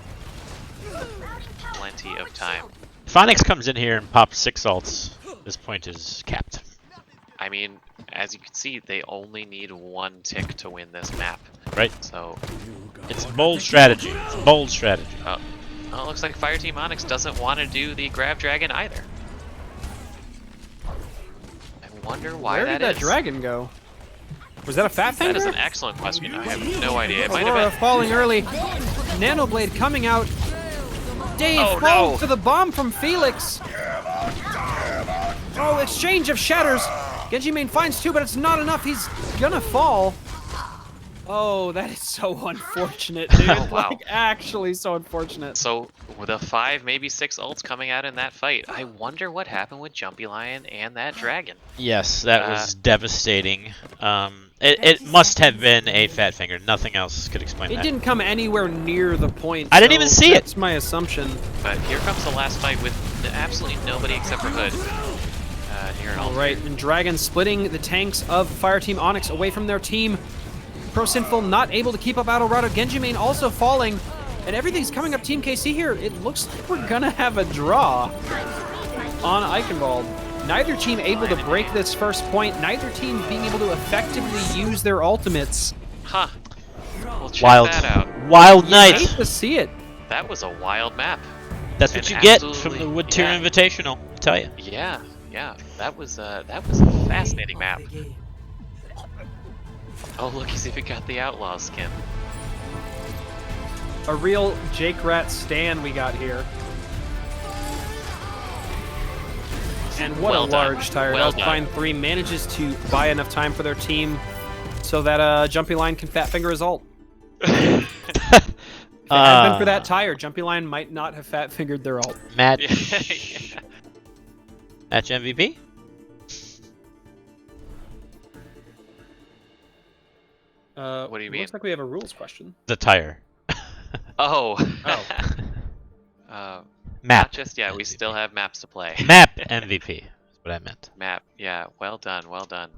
Plenty of time. If Onyx comes in here and pops 6 ults, this point is capped. I mean, as you can see, they only need 1 tick to win this map. Right? So, It's bold strategy. It's bold strategy. well, it looks like Fireteam Onyx doesn't want to do the Grab Dragon either. I wonder why Where that did that is. dragon go? Was that a Fat That is Finger? an excellent question. I have no idea. It might Aurora have been. falling early. Nanoblade coming out. Dave Oh, falls no. to the bomb from Felix. Oh, exchange of shatters. Genji Main finds 2, but it's not enough. He's gonna fall. Oh, that is so unfortunate, dude. Oh, wow. Like, actually so unfortunate. So, with the 5, maybe 6 ults coming out in that fight, I wonder what happened with Jumpy Lion and that dragon. Yes, that was devastating. It must have been a fat finger. Nothing else could explain It that. didn't come anywhere near the point. I didn't even see it. That's my assumption. But here comes the last fight with absolutely nobody except for Hood. Here in All right, and Dragon splitting the tanks of Fireteam Onyx away from their team. Pro Sinful not able to keep up Autorado. Genji Main also falling. And everything's coming up Team KC here. It looks like we're gonna have a draw on Eichenwald. Neither team able to break this first point. Neither team being able to effectively use their ultimates. Huh. We'll check Wild. that out. Wild Hate night. to see it. That was a wild map. That's what And you get from absolutely- the Wood Tier yeah. Invitational, I tell you. Yeah, that was a fascinating map. Oh, look, he's even got the Outlaw skin. A real Jake Rat stan we got here. And what Well a done. large tire. Well Alpine 3 manages to buy enough time for their team so that Jumpy Line can fat finger his ult. If it hadn't been for that tire, Jumpy Line might not have fat fingered their ult. Match Yeah. MVP? What do you mean? Looks like we have a rules question. The tire. Oh. Oh. Not Map. just yet. We still have maps to play. Map MVP. That's what I meant. Map. Yeah. Well done. Well done.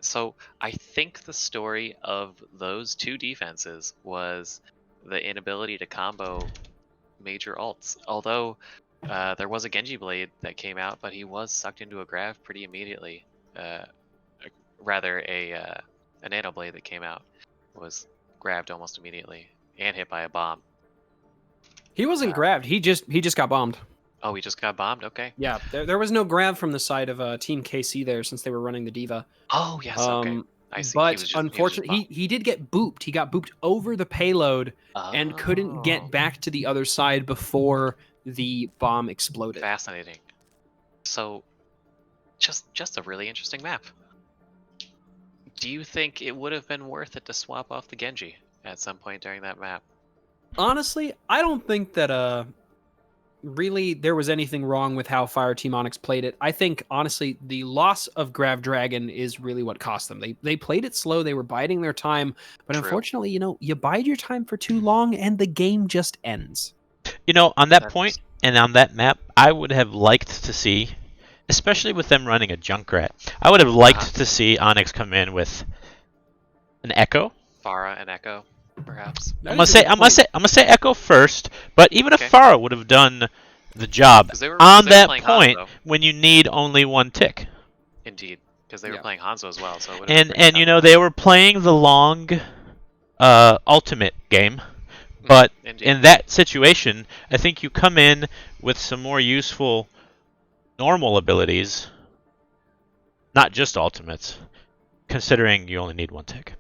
So I think the story of those 2 defenses was the inability to combo major ults. Although there was a Genji Blade that came out, but he was sucked into a grab pretty immediately. Rather, a Nano Blade that came out was grabbed almost immediately and hit by a bomb. He wasn't grabbed. He just got bombed. Oh, he just got bombed? Okay. Yeah, there was no grab from the side of Team KC there since they were running the Diva. Oh, yes. Okay. I see. But unfortunately, he did get booped. He got booped over the payload and couldn't get back to the other side before the bomb exploded. Do you think it would have been worth it to swap off the Genji at some point during that map? Honestly, I don't think that really there was anything wrong with how Fireteam Onyx played it. I think honestly the loss of Grav Dragon is really what cost them. They played it slow, they were biding their time, but True. unfortunately, you bide your time for too long and the game just ends. On that point and on that map, I would have liked to see, especially with them running a Junkrat, I would have liked to see Onyx come in with an Echo. Pharah and Echo, perhaps. I'm gonna say Echo first, but even if Pharah would have done the job on that point when you need only one tick. Indeed, because they were playing Hanzo as well. So and they were playing the long ultimate game. But in that situation, I think you come in with some more useful normal abilities, not just ultimates, considering you only need one tick.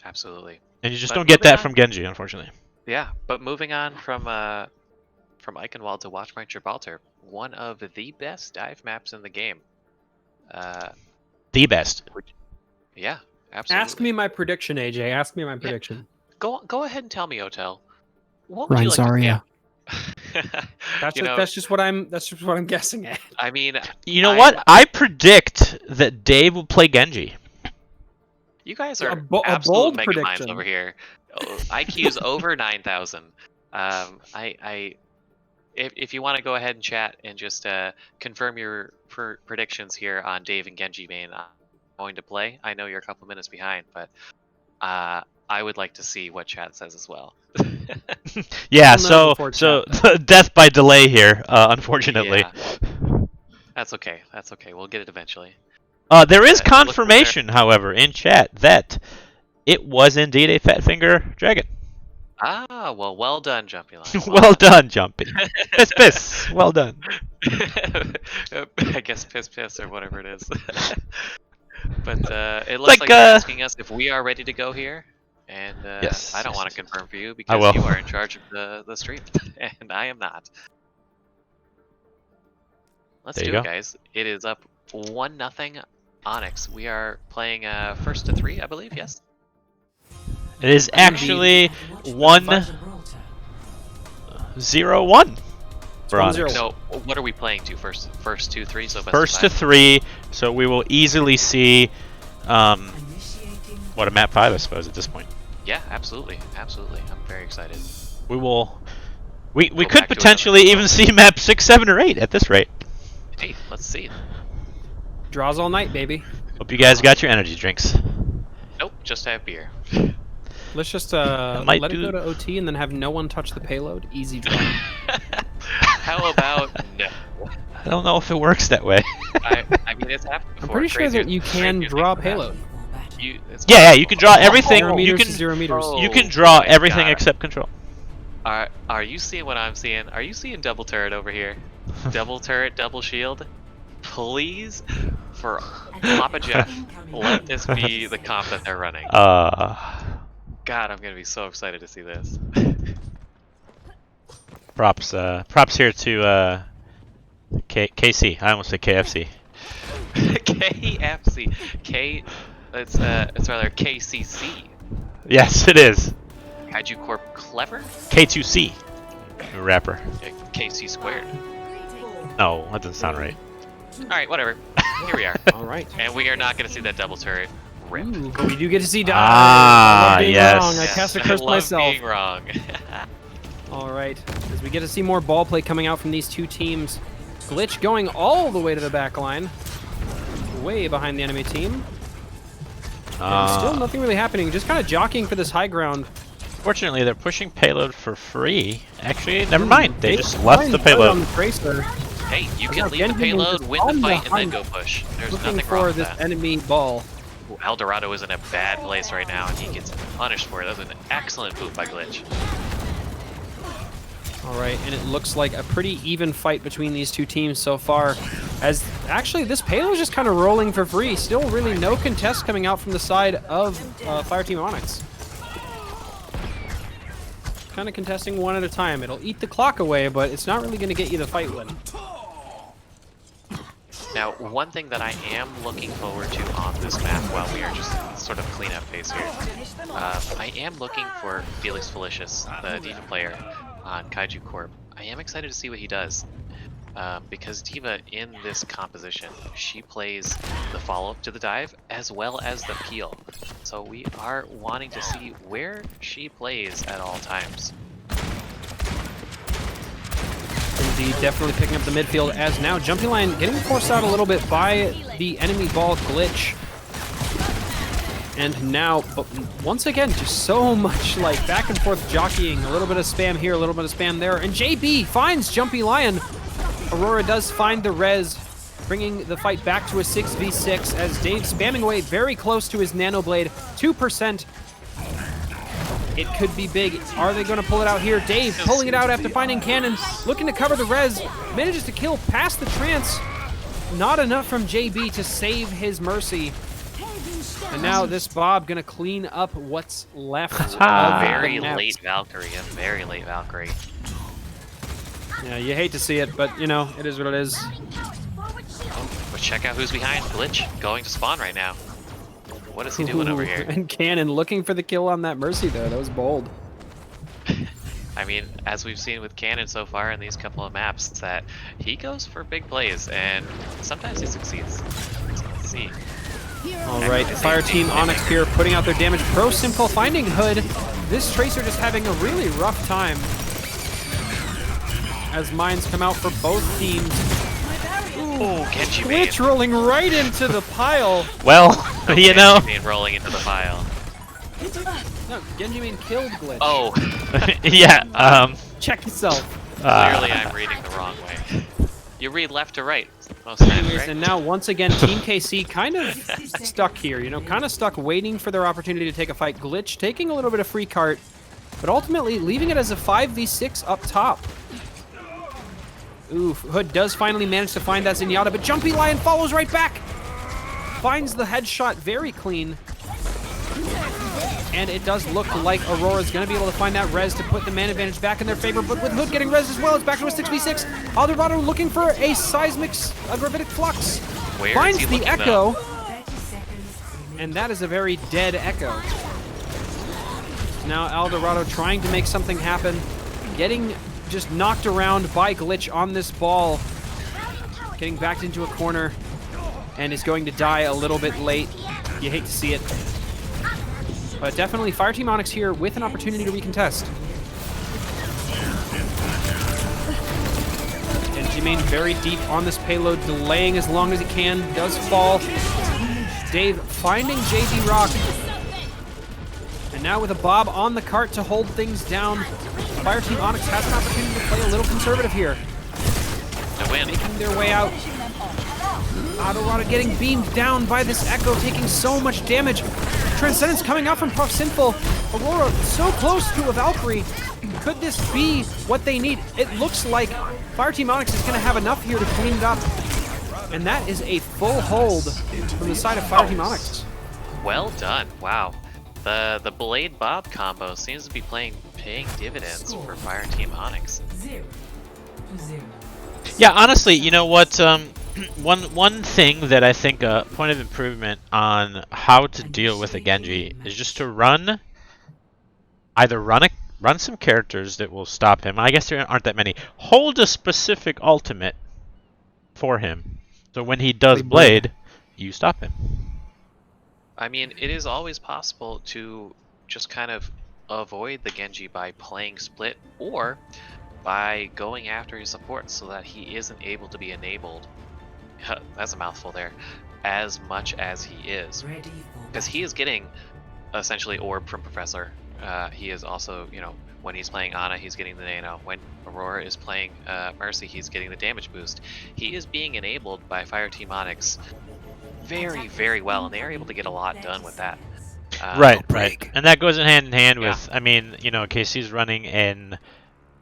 Absolutely. And you just don't get that from Genji, unfortunately. Yeah, but moving on from Eichenwald to Watchpoint Gibraltar, one of the best dive maps in the game. The best. Yeah, absolutely. Ask me my prediction, AJ. Ask me my prediction. Go ahead and tell me, Otel. What would Ryan you like Zarya. to That's just what I'm guessing at. I mean, you know what? I predict that Dave will play Genji. You guys are a absolute bold mega prediction. minds over here. IQ's over 9,000. If you want to go ahead and chat and just confirm your predictions here on Dave and Genji main, I'm going to play. I know you're a couple minutes behind, but I would like to see what chat says as well. Yeah, so death by delay here, unfortunately. Yeah. That's okay. That's okay. We'll get it eventually. There is confirmation, however, in chat that it was indeed a Fat Finger Dragon. Ah, well done, Jumpy Line. Well done, Jumpy. Piss. Well done. I guess piss or whatever it is. But it looks like you're asking us if we are ready to go here. And yes, I don't want to confirm for you because you are in charge of the stream, and I am not. Let's do it, guys. It is up 1-0 Onyx. We are playing first to 3, I believe. Yes. It is actually 1-0-1 for Onyx. No, what are we playing to first? First 2-3. So first to 3. So we will easily see what a map 5, I suppose, at this point. Yeah, absolutely, absolutely. I'm very excited. We will. We could potentially even see map 6, 7, or 8 at this rate. Hey, let's see. Draws all night, baby. Hope you guys got your energy drinks. Nope, just have beer. Let's just let it go to OT and then have no one touch the payload. Easy draw. How about no? I don't know if it works that way. I mean, it's happened before. I'm pretty sure that you can draw payload. Yeah, you can draw everything. 0 meters you can to 0 meters. You can draw everything except control. Are you seeing what I'm seeing? Are you seeing double turret over here? Double turret, double shield. Please, for Papa Jeff, let this be the comp that they're running. God, I'm gonna be so excited to see this. Props here to KC. I almost said KFC. KFC. It's rather KCC. Yes, it is. Kaiju Corp Clvr? K2C. New rapper. KC squared. No, that doesn't sound right. Alright, whatever. Here we are. Alright. And we are not going to see that double turret rip. Ooh, but we do get to see dive. Ah, yes. wrong. I cast a curse love myself. being wrong. Alright, as we get to see more ball play coming out from these two teams. Glitch going all the way to the back line. Way behind the enemy team. Still nothing really happening, just kind of jockeying for this high ground. Fortunately, they're pushing payload for free. Actually, never mind. They just left the payload. On the tracer. Hey, you can leave the payload, win the fight, and then go push. There's nothing wrong with this that. enemy ball. Ooh, Eldorado is in a bad place right now, and he gets punished for it. That was an excellent move by Glitch. Alright, and it looks like a pretty even fight between these two teams so far. As actually, this payload is just kind of rolling for free. Still really no contest coming out from the side of Fireteam Onyx. Kind of contesting one at a time. It'll eat the clock away, but it's not really going to get you the fight win. Now, one thing that I am looking forward to on this map, while we are just sort of cleanup phase here, I am looking for Felix Felicius, the Diva player on Kaiju Corp. I am excited to see what he does, because Diva in this composition, she plays the follow-up to the dive as well as the peel. So we are wanting to see where she plays at all times. Indeed, definitely picking up the midfield as now Jumping Lion getting forced out a little bit by the enemy ball glitch. And now, but once again, just so much like back and forth jockeying. A little bit of spam here, a little bit of spam there. And JB finds Jumpy Lion. Aurora does find the res, bringing the fight back to a 6v6 as Dave spamming away very close to his Nano Blade. 2%. It could be big. Are they going to pull it out here? Dave pulling it out after finding Cannon, looking to cover the res, manages to kill past the trance. Not enough from JB to save his Mercy. And now this Bob going to clean up what's left. A very late Valkyrie, a very late Valkyrie. Yeah, you hate to see it, but you know, it is what it is. Oh, but check out who's behind. Glitch going to spawn right now. What is he doing over here? And Cannon looking for the kill on that Mercy though. That was bold. I mean, as we've seen with Cannon so far in these couple of maps, that he goes for big plays and sometimes he succeeds. So let's see. All right, Fireteam Onyx here putting out their damage. Pro Simple finding Hood. This Tracer just having a really rough time as mines come out for both teams. Oh, Genji Glitch rolling right into the pile. Well, you know. Genji rolling into the pile. No, Genji Main killed Glitch. Oh. Yeah. Check yourself. Clearly, I'm reading the wrong way. You read left to right. Most times, right? And now once again, Team KC kind of stuck here. You know, kind of stuck waiting for their opportunity to take a fight. Glitch taking a little bit of free cart, but ultimately leaving it as a 5v6 up top. Oof, Hood does finally manage to find that Zenyatta, but Jumpy Lion follows right back. Finds the headshot very clean. And it does look like Aurora's going to be able to find that res to put the man advantage back in their favor, but with Hood getting res as well, it's back to a 6v6. Eldorado looking for a seismic, a gravitic flux. Where finds is he the looking, Echo. though? And that is a very dead Echo. Now Eldorado trying to make something happen. Getting just knocked around by Glitch on this ball. Getting backed into a corner. And is going to die a little bit late. You hate to see it. But definitely Fireteam Onyx here with an opportunity to recontest. And G-Main very deep on this payload, delaying as long as he can. Does fall. Dave finding JD Rock. And now with a Bob on the cart to hold things down, Fireteam Onyx has an opportunity to play a little conservative here. To win. Making their way out. Eldorado getting beamed down by this Echo, taking so much damage. Transcendence coming out from Puff Sinful. Aurora so close to a Valkyrie. Could this be what they need? It looks like Fireteam Onyx is going to have enough here to clean it up. And that is a full hold from the side of Fireteam Onyx. Well done. Wow. The Blade Bob combo seems to be paying dividends for Fireteam Onyx. 0-0. Yeah, honestly, you know what? One thing that I think a point of improvement on how to deal with a Genji is just to run some characters that will stop him. I guess there aren't that many. Hold a specific ultimate for him, so when he does Blade, you stop him. I mean, it is always possible to just kind of avoid the Genji by playing split or by going after his support so that he isn't able to be enabled. That's a mouthful there. As much as he is. Because he is getting essentially orb from Professor. He is also, you know, when he's playing Ana, he's getting the Nano. When Aurora is playing Mercy, he's getting the damage boost. He is being enabled by Fireteam Onyx very, very well, and they are able to get a lot done with that. Right. And that goes in hand with, I mean, you know, KC's running and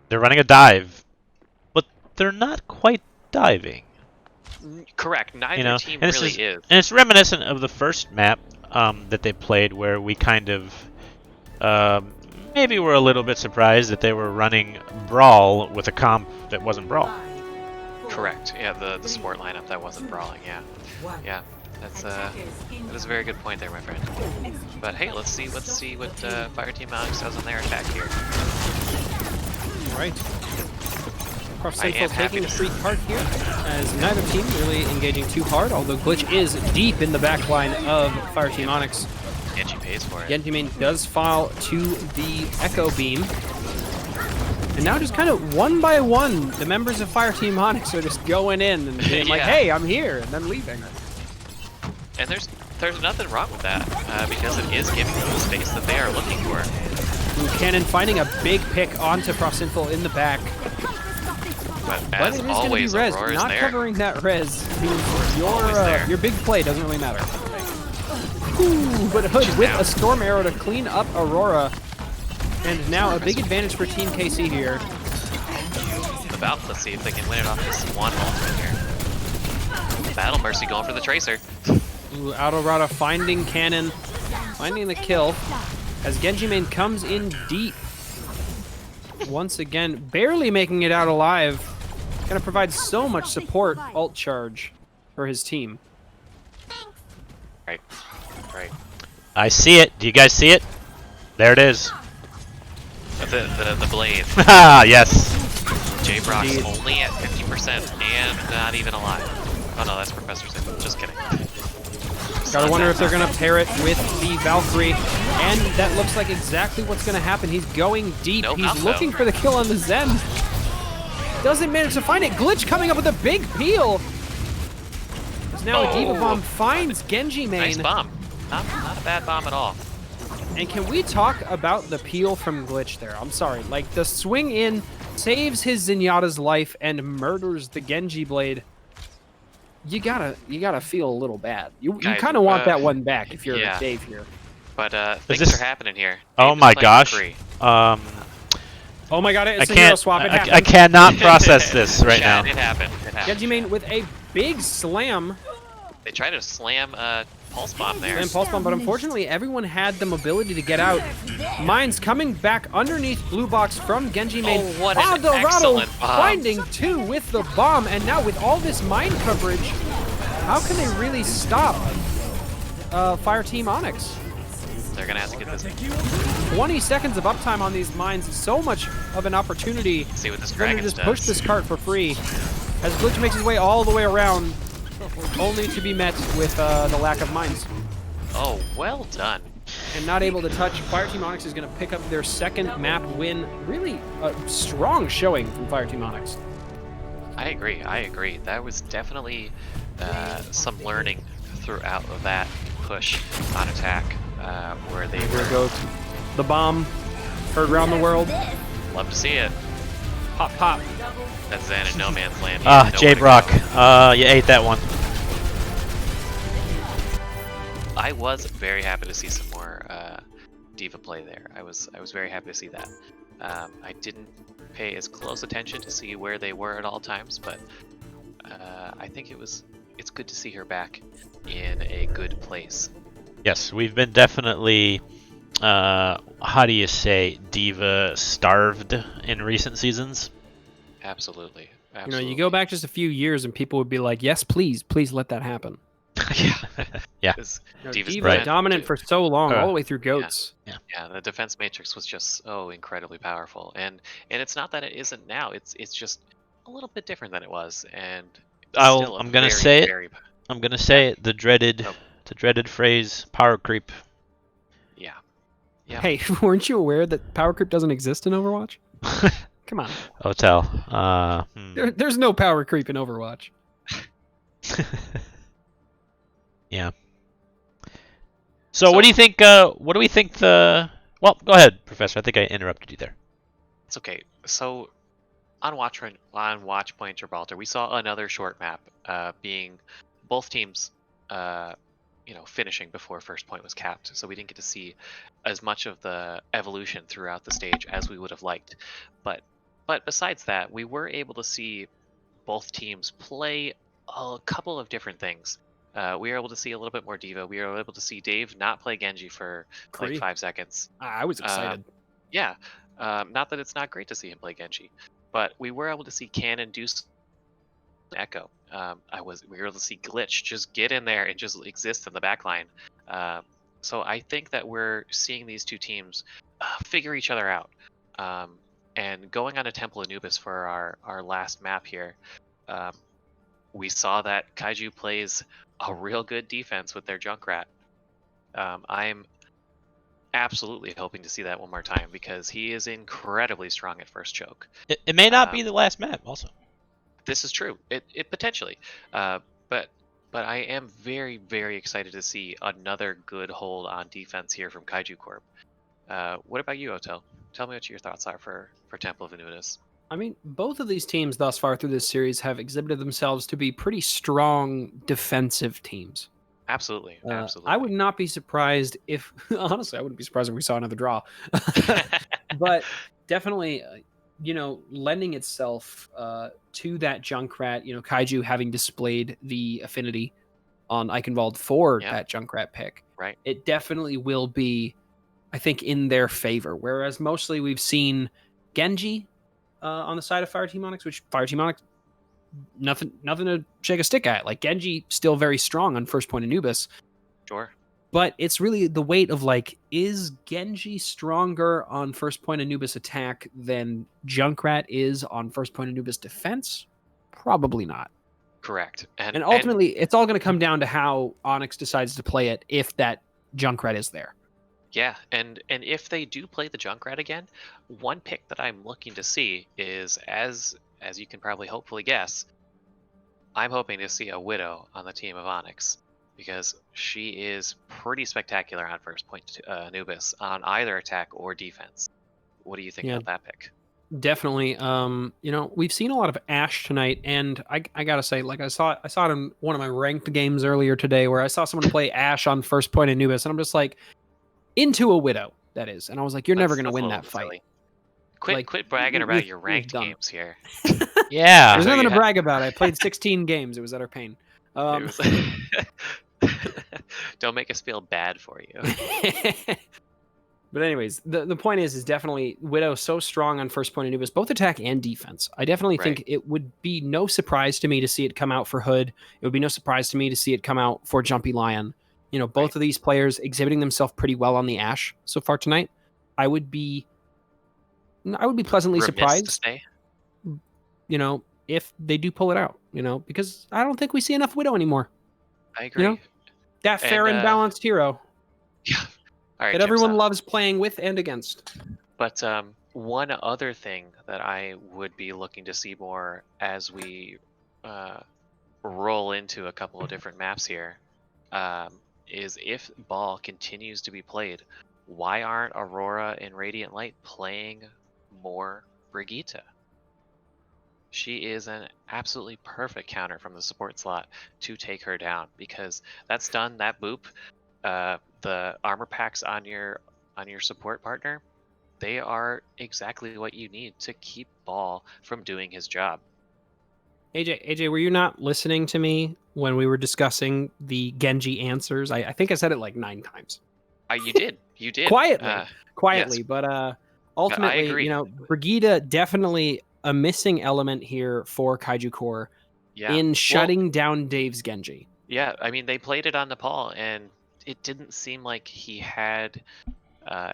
they're running a dive, but they're not quite diving. Correct. Neither you know? team and really is. And it's reminiscent of the first map that they played, where we kind of maybe were a little bit surprised that they were running Brawl with a comp that wasn't Brawl. Correct. Yeah, the sport lineup that wasn't brawling. Yeah. That is a very good point there, my friend. But hey, let's see what Fireteam Onyx does on their attack here. All right. Corp I am taking happy a to free card here, as neither team really engaging too hard, although Glitch is deep in the back line of Fireteam Onyx. Genji pays for it. Genji main does fall to the Echo Beam. And now just kind of one by one, the members of Fireteam Onyx are just going in and being like, hey, I'm here, and then leaving. And there's nothing wrong with that, because it is giving them the space that they are looking for. Ooh, Cannon finding a big pick onto Prosinful in the back. But But as it is going to be always, res, Aurora's not there. covering that res. Always there. Your big play doesn't really matter. Ooh, but Hood with a Storm Arrow to clean up Aurora. And now a big advantage for Team KC here. Let's see if they can win it off this one ultimate here. Battle Mercy going for the Tracer. Ooh, Aurora finding Cannon, finding the kill. As Genji main comes in deep. Once again, barely making it out alive. Gonna provide so much support ult charge for his team. Right. I see it. Do you guys see it? There it is. The blade. Ah, yes. J Brock's Indeed. only at 50% and not even alive. Oh no, that's Professor Sim. Just kidding. Gotta wonder if they're gonna pair it with the Valkyrie, and that looks like exactly what's gonna happen. He's going deep. Nope, He's not looking so. for the kill on the Zen. Doesn't manage to find it. Glitch coming up with a big peel. As now a Diva Bomb finds Genji main. Nice bomb. Not a bad bomb at all. And can we talk about the peel from Glitch there? I'm sorry. Like, the swing in saves his Zenyatta's life and murders the Genji blade. You gotta feel a little bad. You Guys, kind of want that one back if you're yeah. Dave here. But things this- are happening here. Oh Dave is my playing gosh. for free. Oh my god, it's I a hero can't. swap. It happened. I cannot process this right now. Chat, It happened. Genji main with a big slam. They tried to slam Pulse Bomb there. And Pulse Bomb, but unfortunately everyone had the mobility to get out. Mines coming back underneath blue box from Genji main. Oh, what an Dorado excellent bomb. finding two with the bomb, and now with all this mine coverage, how can they really stop Fireteam Onyx? They're gonna have to get this. 20 seconds of uptime on these mines, so much of an opportunity. See what this They're gonna Dragon just does. push this cart for free. As Glitch makes his way all the way around, only to be met with the lack of mines. Oh, well done. And not able to touch. Fireteam Onyx is going to pick up their second map win. Really a strong showing from Fireteam Onyx. I agree. That was definitely some learning throughout of that push on attack, where they Here were. goes the bomb. Heard around the world. Love to see it. Pop, pop. That Zen in no man's land. He Ah, had J nowhere to Brock. go. You ate that one. I was very happy to see some more Diva play there. I was very happy to see that. I didn't pay as close attention to see where they were at all times, but I think it's good to see her back in a good place. Yes, we've been definitely, how do you say, Diva starved in recent seasons. Absolutely. You know, you go back just a few years and people would be like, yes, please let that happen. Yeah. Because You know, Diva's Diva right. dominant for so long, all the way through GOATs. Yeah, the defense matrix was just so incredibly powerful, and it's not that it isn't now. It's just a little bit different than it was, and still a I'm gonna very, say it. very, I'm gonna say it. The dreaded phrase, power creep. Yeah. Yeah. Hey, weren't you aware that power creep doesn't exist in Overwatch? Come on. Hotel. There's no power creep in Overwatch. Yeah. So what do you think? What do we think the? Well, go ahead, Professor. I think I interrupted you there. It's okay. So on Watchpoint Gibraltar, we saw another short map, being both teams, finishing before first point was capped. So we didn't get to see as much of the evolution throughout the stage as we would have liked. But besides that, we were able to see both teams play a couple of different things. We were able to see a little bit more Diva. We were able to see Dave not play Genji for like Great. 5 seconds. I was excited. Echo. We were able to see Glitch just get in there and just exist in the back line. So I think that we're seeing these two teams figure each other out. And going on to Temple Anubis for our last map here, we saw that Kaiju plays a real good defense with their Junkrat. I'm absolutely hoping to see that one more time because he is incredibly strong at first choke. It may not be the last map, also. This is true. It potentially, but I am very, very excited to see another good hold on defense here from Kaiju Corp. What about you, Otel? Tell me what your thoughts are for Temple of Anubis. I mean, both of these teams thus far through this series have exhibited themselves to be pretty strong defensive teams. Absolutely, absolutely. I would not be surprised if, honestly, I wouldn't be surprised if we saw another draw. But definitely, lending itself to that Junkrat, Kaiju having displayed the affinity on Eichenwald for that Junkrat pick. Right. It definitely will be, I think, in their favor. Whereas mostly we've seen Genji on the side of Fireteam Onyx, which Fireteam Onyx, nothing to shake a stick at. Like, Genji still very strong on first point Anubis. Sure. But it's really the weight of, like, is Genji stronger on first point Anubis attack than Junkrat is on first point Anubis defense? Probably not. Correct. And ultimately, it's all going to come down to how Onyx decides to play it if that Junkrat is there. Yeah, and if they do play the Junkrat again, one pick that I'm looking to see is, as you can probably hopefully guess, I'm hoping to see a Widow on the team of Onyx, because she is pretty spectacular on first point Anubis on either attack or defense. What do you think about that pick? Definitely. We've seen a lot of Ashe tonight, and I gotta say, like, I saw it in one of my ranked games earlier today where I saw someone play Ashe on first point Anubis, and I'm just like, into a Widow, that is. And I was like, you're never going to win that fight. Quit bragging about your ranked games here. Yeah. There's nothing to brag about. I played 16 games. It was utter pain. Don't make us feel bad for you. But anyways, the point is definitely Widow so strong on first point Anubis, both attack and defense. I definitely think it would be no surprise to me to see it come out for Hood. It would be no surprise to me to see it come out for Jumpy Lion. Both of these players exhibiting themselves pretty well on the Ashe so far tonight. I would be pleasantly surprised, if they do pull it out, because I don't think we see enough Widow anymore. I agree. That fair and balanced hero. Yeah. All right, that everyone loves playing with and against. But one other thing that I would be looking to see more as we roll into a couple of different maps here, is if ball continues to be played, why aren't Aurora and Radiant Light playing more Brigitte? She is an absolutely perfect counter from the support slot to take her down, because that's done, that boop, the armor packs on your support partner, they are exactly what you need to keep Ball from doing his job. AJ, were you not listening to me when we were discussing the Genji answers? I think I said it like 9 times. You did. Quietly, yes. But ultimately, Brigitte definitely a missing element here for Kaiju Core in shutting down Dave's Genji. Yeah, I mean, they played it on Nepal, and it didn't seem like he had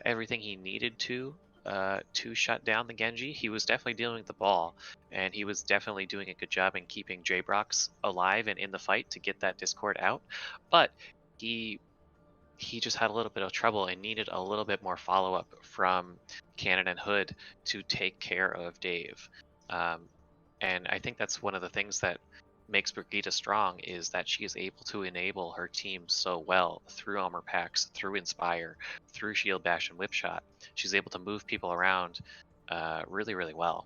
everything he needed to shut down the Genji. He was definitely dealing with the ball, and he was definitely doing a good job in keeping J-Brox alive and in the fight to get that Discord out. But he just had a little bit of trouble and needed a little bit more follow-up from Cannon and Hood to take care of Dave. And I think that's one of the things that makes Brigitte strong, is that she is able to enable her team so well through armor packs, through Inspire, through Shield Bash and Whip Shot. She's able to move people around really, really well.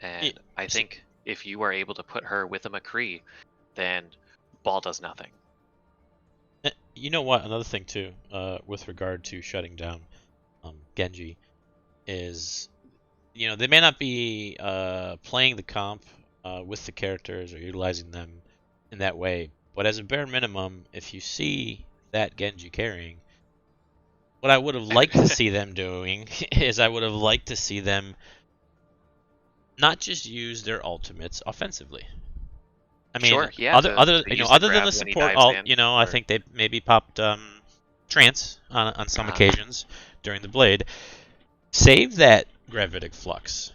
And I think if you are able to put her with a McCree, then Ball does nothing. You know what? Another thing too, with regard to shutting down Genji, is they may not be playing the comp with the characters or utilizing them in that way, but as a bare minimum, if you see that Genji carrying, what I would have liked to see them doing is I would have liked to see them not just use their ultimates offensively. I mean, Sure, yeah, other to use the other than grab the when he support dives alt, in, I or- think they maybe popped trance on some occasions during the blade. Save that gravitic flux.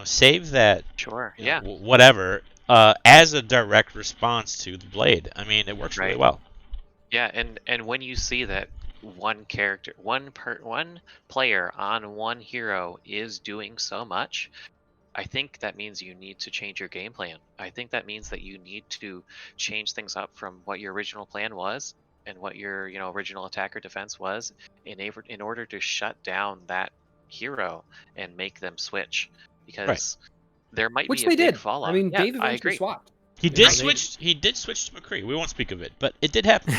Save that Sure, yeah. whatever as a direct response to the blade. I mean, it works really Right. well. Yeah, and when you see that one player on one hero is doing so much, I think that means you need to change your game plan. I think that means that you need to change things up from what your original plan was and what your original attack or defense was in order to shut down that hero and make them switch, Right. because there might Which be a they big did. fall I off. mean, Yeah, Dave I eventually agree. He swapped. did They- switch. He did switch to McCree. We won't speak of it, but it did happen.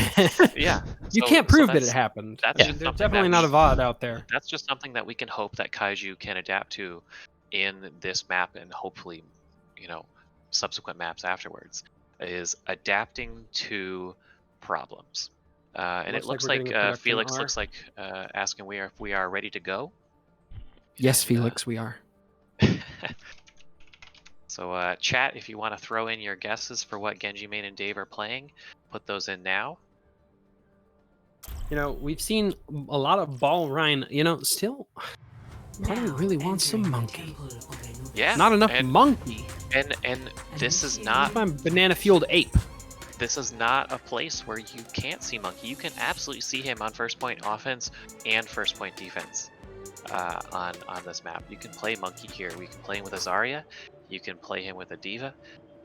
Yeah. You so- can't so prove that it that's- happened. that's There's just something definitely that not a VOD out there. That's just something that we can hope that Kaiju can adapt to in this map, and hopefully, subsequent maps afterwards, is adapting to problems. And it Looks looks like we're like getting a production Felix R. looks like asking if we are ready to go. Yes, And, Felix, we are. So chat, if you want to throw in your guesses for what Genji Main and Dave are playing, put those in now. We've seen a lot of ball Rhine. Still, part of me really wants some monkey. Yeah. Not enough and, monkey. And this is not I'm banana fueled ape. this is not a place where you can't see Monkey. You can absolutely see him on first point offense and first point defense on this map. You can play Monkey here. We can play him with a Zarya. You can play him with a Diva.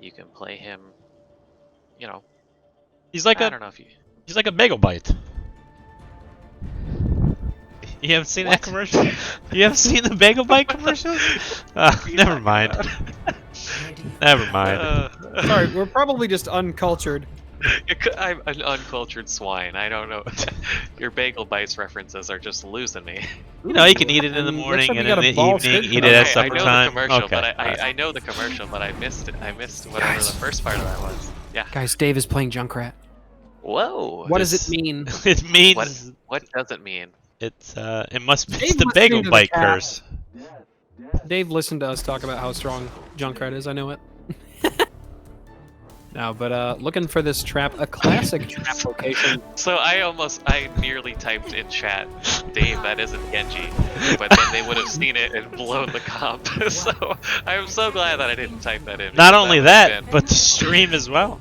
You can play him, He's like I don't know if you... He's like a bagel bite. You haven't seen that commercial? You haven't seen the bagel bite commercial? Never mind. Never mind. Sorry, we're probably just uncultured. I'm an uncultured swine. I don't know. Your bagel bites references are just losing me. You can eat it in the morning like and you in got a the ball evening. stick Eat it at I supper know time. the commercial, Okay. but I know the commercial, but I missed it. I missed whatever the first part of that was. Yeah. Guys, Dave is playing Junkrat. Whoa. What does it mean? It means What does it mean? it must be Dave the listening bagel to the bite chat. curse. Dave listened to us talk about how strong Junkrat is. I know it. No, but looking for this trap, a classic trap location. So I nearly typed in chat, Dave, that isn't Genji, but then they would have seen it and blown the comp. So I'm so glad that I didn't type that in. Not because only would that, have been- but the stream as well.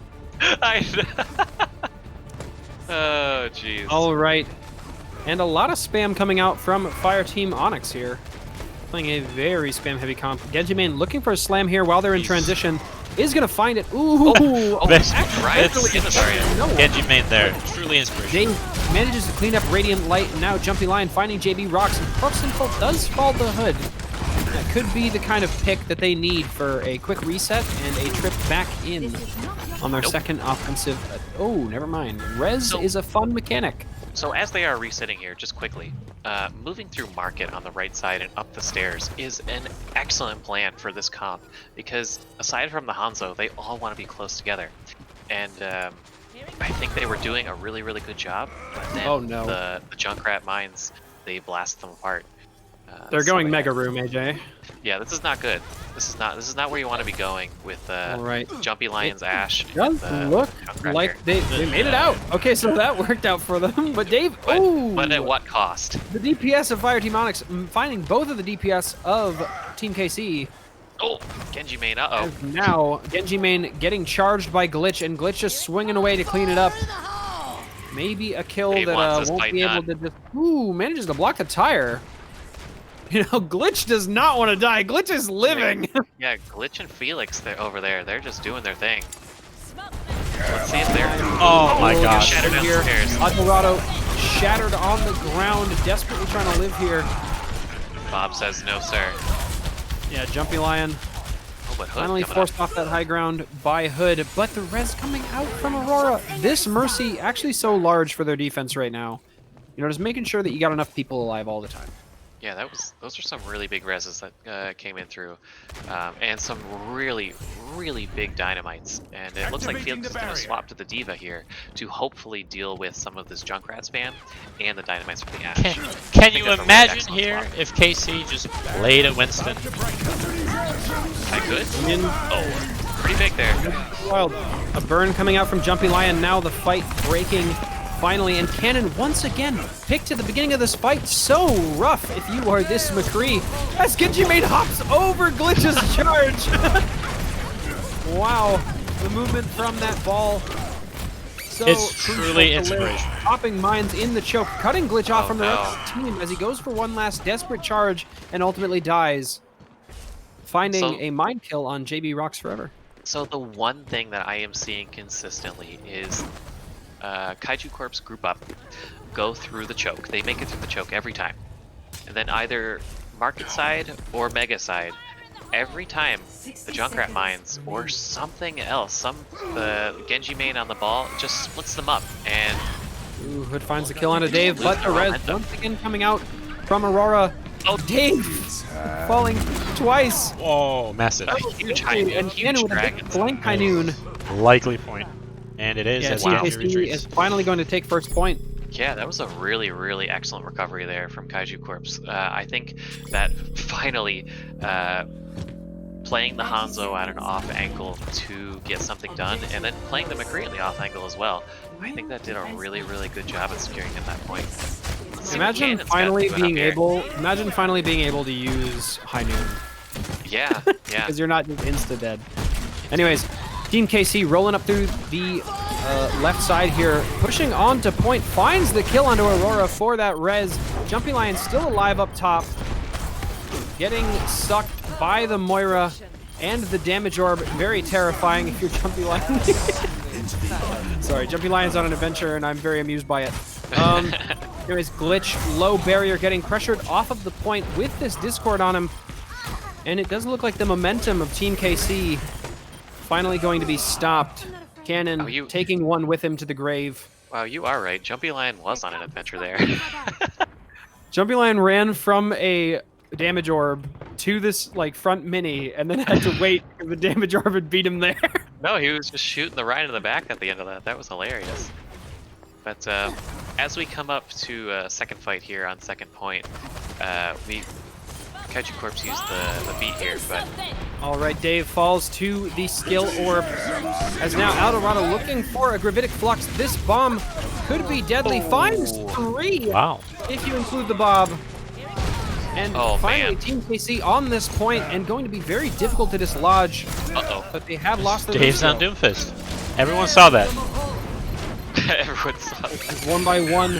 Oh, jeez. All right. And a lot of spam coming out from Fireteam Onyx here. Playing a very spam-heavy comp. Genji Main looking for a slam here while they're in transition. Is going to find it. Ooh! That's right into the Zarya. No. Genji main there. Truly inspirational. Dave manages to clean up Radiant Light, and now Jumpy Lion finding JB Rocks, and Corpse does fall the hood. That could be the kind of pick that they need for a quick reset and a trip back in on their second offensive. Oh, never mind. Res is a fun mechanic. So as they are resetting here, just quickly, moving through Market on the right side and up the stairs is an excellent plan for this comp, because aside from the Hanzo, they all want to be close together. And I think they were doing a really, really good job. But then Oh, no. the Junkrat mines, they blast them apart. They're so going they- Mega Room, AJ. Yeah, this is not good. This is not where you want to be going with All right. Jumpy Lion's Ash. Does and, look Junkrat like here. they made it out. Okay, so that worked out for them. But Dave, But at what cost? the DPS of Fireteam Onyx finding both of the DPS of Team KC. Oh, Genji main. Uh-oh. As now, Genji Main getting charged by Glitch, and Glitch just swinging away to clean it up. Maybe a kill Dave that wants this won't fight be able done. to just... Ooh, manages to block the tire. Glitch does not want to die. Glitch is living. Yeah, Glitch and Felix, they're over there. They're just doing their thing. Let's see if they're... Oh my Ooh, gosh. Shattered down the stairs. Alvarado shattered on the ground, desperately trying to live here. Bob says no, sir. Yeah, Jumpy Lion Oh, but Hood finally coming forced off that high ground by Hood, but the res coming out from Aurora. This Mercy actually so large for their defense right now. Just making sure that you got enough people alive all the time. Yeah, those are some really big reses that came in through, and some really, really big dynamites. And it looks like Felix is going to swap to the Diva here to hopefully deal with some of this Junkrat spam and the dynamites from the Ash. Can think you that's a really imagine excellent here swap. if KC just played a Winston? I could. In Oh, pretty big there. Wild. A burn coming out from Jumpy Lion. Now the fight breaking finally. And Cannon once again picked at the beginning of this fight. So rough if you are this McCree. As Genji Main hops over Glitch's charge. Wow. The movement from that ball. So It's truly inspirational. Popping mines in the choke. Cutting Glitch off from the rest of the team as he goes for one last desperate charge and ultimately dies. Finding a mine kill on JB Rocks Forever. So the one thing that I am seeing consistently is Kaiju Corp's group up, go through the choke. They make it through the choke every time. And then either market side or mega side, every time the Junkrat mines or something else, the Genji main on the ball just splits them up. And Ooh, Hood finds the kill on a Dave, but the res once again coming out from Aurora. Oh, Dave falling twice. Whoa, massive. huge high noon, And huge with dragon. a blank high noon. Likely point. And it is. Yeah, as TKC Genji retreats. is finally going to take first point. Yeah, that was a really, really excellent recovery there from Kaiju Corp's. I think that finally playing the Hanzo at an off angle to get something done, and then playing the McCree at the off angle as well, I think that did a really, really good job at securing him that point. Imagine finally being able to use high noon. Yeah, yeah. Because you're not just insta dead. Anyways, Team KC rolling up through the left side here, pushing on to point, finds the kill onto Aurora for that res. Jumpy Lion still alive up top, getting sucked by the Moira and the damage orb. Very terrifying if you're Jumpy Lion. Sorry, Jumpy Lion's on an adventure and I'm very amused by it. Anyways, Glitch, low barrier, getting pressured off of the point with this Discord on him. And it does look like the momentum of Team KC finally going to be stopped. Cannon taking one with him to the grave. Wow, you are right. Jumpy Lion was on an adventure there. Jumpy Lion ran from a damage orb to this like front mini and then had to wait because the damage orb had beat him there. No, he was just shooting the right in the back at the end of that. That was hilarious. But as we come up to second fight here on second point, Kaiju Corp's used the beat here, but... Alright, Dave falls to the skill orb. As now Eldorado looking for a Gravitic Flux. This bomb could be deadly. Finds 3! Wow. If you include the Bob. And finally, man. Team KC on this point and going to be very difficult to dislodge. Uh-oh. But they have lost their Dave's Lucio. on Doomfist. Everyone saw that. Everyone saw that. One by one,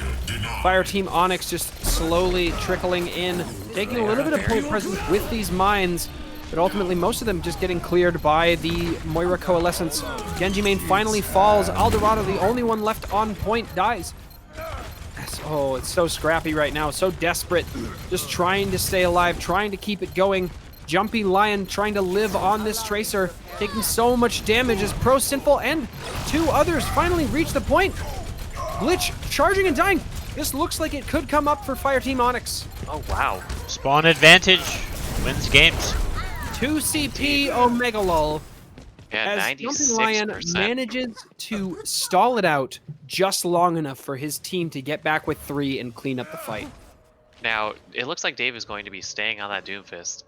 Fireteam Onyx just slowly trickling in, taking a little bit of point presence with these mines, but ultimately most of them just getting cleared by the Moira Coalescence. Genji main finally falls. Eldorado, the only one left on point, dies. Oh, it's so scrappy right now, so desperate. Just trying to stay alive, trying to keep it going. Jumpy Lion trying to live on this Tracer, taking so much damage as Pro Sinful and two others finally reach the point. Glitch charging and dying. This looks like it could come up for Fireteam Onyx. Oh, wow. Spawn advantage wins games. 2 CP Omega Lull. Yeah, as 96%. Jumpy Lion manages to stall it out just long enough for his team to get back with 3 and clean up the fight. Now, it looks like Dave is going to be staying on that Doomfist,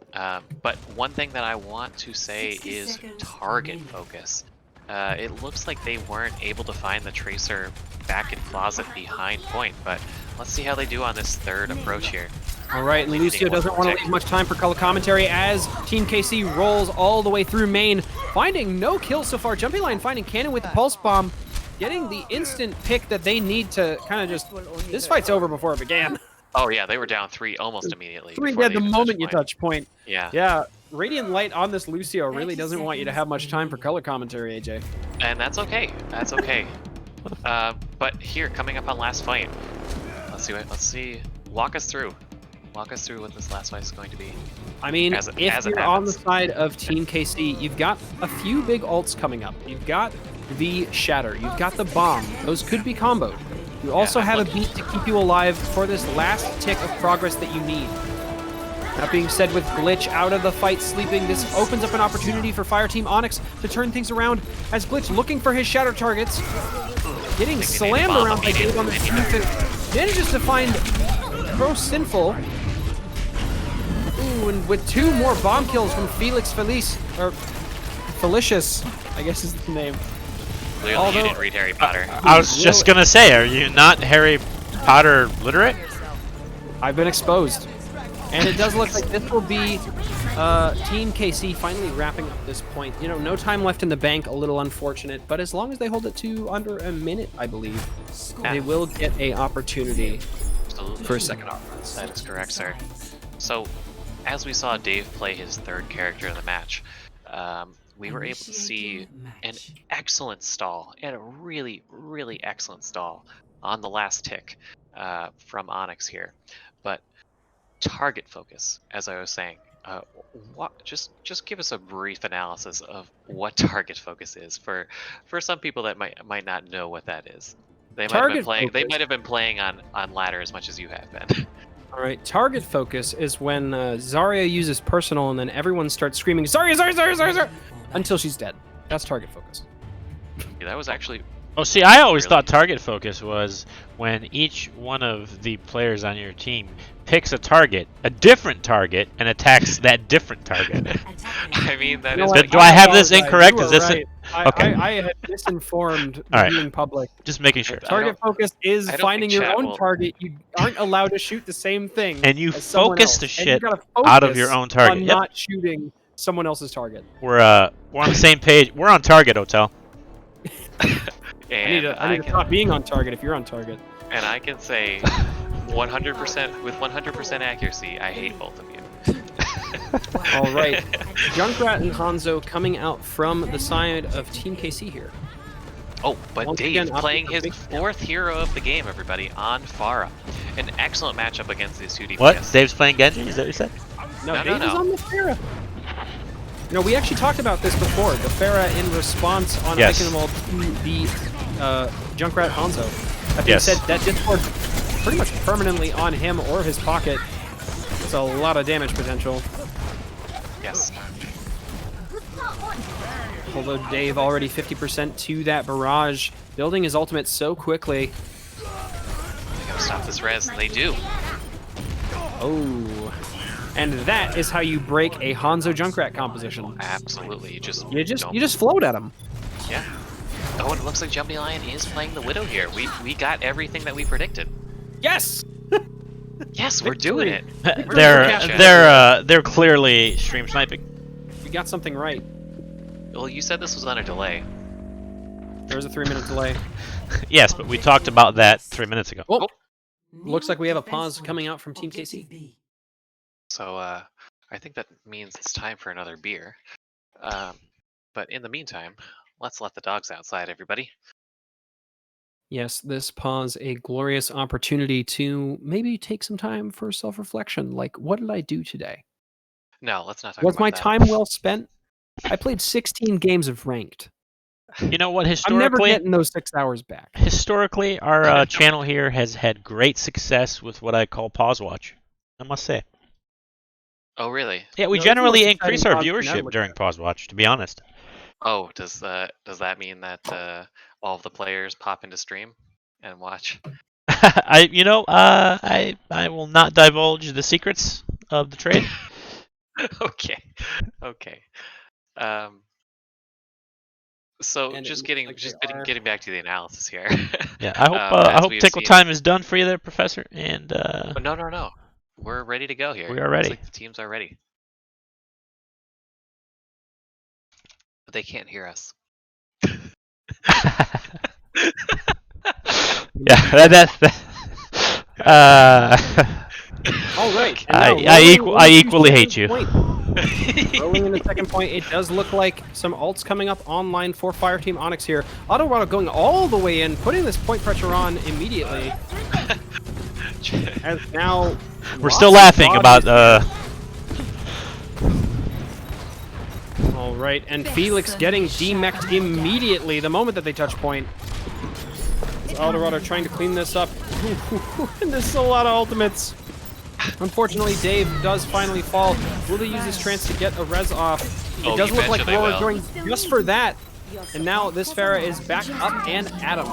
but one thing that I want to say is target focus. It looks like they weren't able to find the Tracer back in closet behind point, but let's see how they do on this third approach here. All right, and Lucio doesn't want to leave much time for color commentary as Team KC rolls all the way through main, finding no kills so far. Jumpy Lion finding Cannon with the Pulse Bomb, getting the instant pick that they need to kind of just... This fight's over before it began. Oh yeah, they were down 3 almost immediately. 3 dead the moment you touch point. Yeah. Yeah, Radiant Light on this Lucio really doesn't want you to have much time for color commentary, AJ. And that's okay. That's okay. But here, coming up on last fight, let's see. Walk us through what this last fight is going to be. I mean, if you're on the side of Team KC, you've got a few big ults coming up. You've got the Shatter, you've got the Bomb. Those could be comboed. You also have a beat to keep you alive for this last tick of progress that you need. That being said, with Glitch out of the fight sleeping, this opens up an opportunity for Fireteam Onyx to turn things around as Glitch looking for his Shatter targets. Getting slammed around by Dave on the defense. Manages to find Pro Sinful. Ooh, and with 2 more bomb kills from Felix Feliz, or Felicius, I guess is the name. Clearly Although- you didn't read Harry Potter. I was just gonna say, are you not Harry Potter literate? I've been exposed. And it does look like this will be Team KC finally wrapping up this point. You know, no time left in the bank, a little unfortunate, but as long as they hold it to under a minute, I believe, they will get a opportunity Absolutely. for a second offense. That is correct, sir. So, as we saw Dave play his third character in the match, we were able to see an excellent stall, and a really, really excellent stall on the last tick from Onyx here. But target focus, as I was saying, just give us a brief analysis of what target focus is for some people that might not know what that is. They might have been playing on ladder as much as you have been. All right, target focus is when Zarya uses personal and then everyone starts screaming, Zarya, Zarya, Zarya, Zarya, Zarya, until she's dead. That's target focus. Yeah, that was actually... Oh, see, I always thought target focus was when each one of the players on your team picks a different target, and attacks that different target. I mean, that You know is... what? Do I have this apologize. incorrect? You Is were this right. okay? I had misinformed All right. viewing public. Just making sure. Target focus is I don't finding think your chat own will- target. You aren't allowed to shoot the same thing. And you as someone focus else. the And shit you gotta out of focus your own target. On Yep. not shooting someone else's target. We're on the same page. We're on target, Hotel. And I need to stop being on target if you're on target. And I can say 100% with 100% accuracy, I hate both of you. All right, Junkrat and Hanzo coming out from the side of Team KC here. Oh, but Once Dave again, playing opting his for big- fourth hero of the game, everybody, on Pharah. An excellent matchup against these two DPS. What? Dave's playing Genji? Is that what you said? No, No, Dave is no. on the Pharah. You know, we actually talked about this before. The Pharah in response on Yes. Iconable to the Junkrat Hanzo. That being Yes. said, that Discord pretty much permanently on him or his pocket. It's a lot of damage potential. Yes. Although Dave already 50% to that barrage, building his ultimate so quickly. They gotta stop this res, and they do. Oh. And that is how you break a Hanzo Junkrat composition. Absolutely. You You just float at him. Yeah. Oh, and it looks like Jumpy Lion is playing the Widow here. We got everything that we predicted. Yes! Yes, we're doing it. They're clearly stream sniping. We got something right. Well, you said this was on a delay. There was a 3-minute delay. Yes, but we talked about that 3 minutes ago. Oh, looks like we have a pause coming out from Team KC. So I think that means it's time for another beer. But in the meantime, let's let the dogs outside, everybody. Yes, this pause a glorious opportunity to maybe take some time for self-reflection. Like, what did I do today? No, let's not talk Was about my that. time well spent? I played 16 games of ranked. You know what? I'm never Historically, getting those 6 hours back. our channel here has had great success with what I call pause watch. I must say. Oh, really? Yeah, we No, generally it's the most increase our exciting pause I've viewership looked during at. pause watch. To be honest. Oh, does that mean that all of the players pop into stream and watch? I will not divulge the secrets of the trade. Okay. So And it just looks getting like just they getting, are- getting back to the analysis here. Yeah, I hope as we've tickle seen- time is done for you there, Professor. And Oh, no. We're ready to go here. We are ready. Looks like the teams are ready. But they can't hear us. yeah, that's All right. and I now rolling into equally hate second you. point. Rolling into second point, it does look like some ults coming up online for Fireteam Onyx here. Autorado going all the way in, putting this point pressure on immediately. As now, We're still laughing about All right, and Felix getting demeched immediately the moment that they touch point. Autorado trying to clean this up. And there's a lot of ultimates. Unfortunately, Dave does finally fall. Will they use this chance to get a res off? It Oh, does you look like betcha they Roller will. going just for that. And now this Pharah is back up and at him.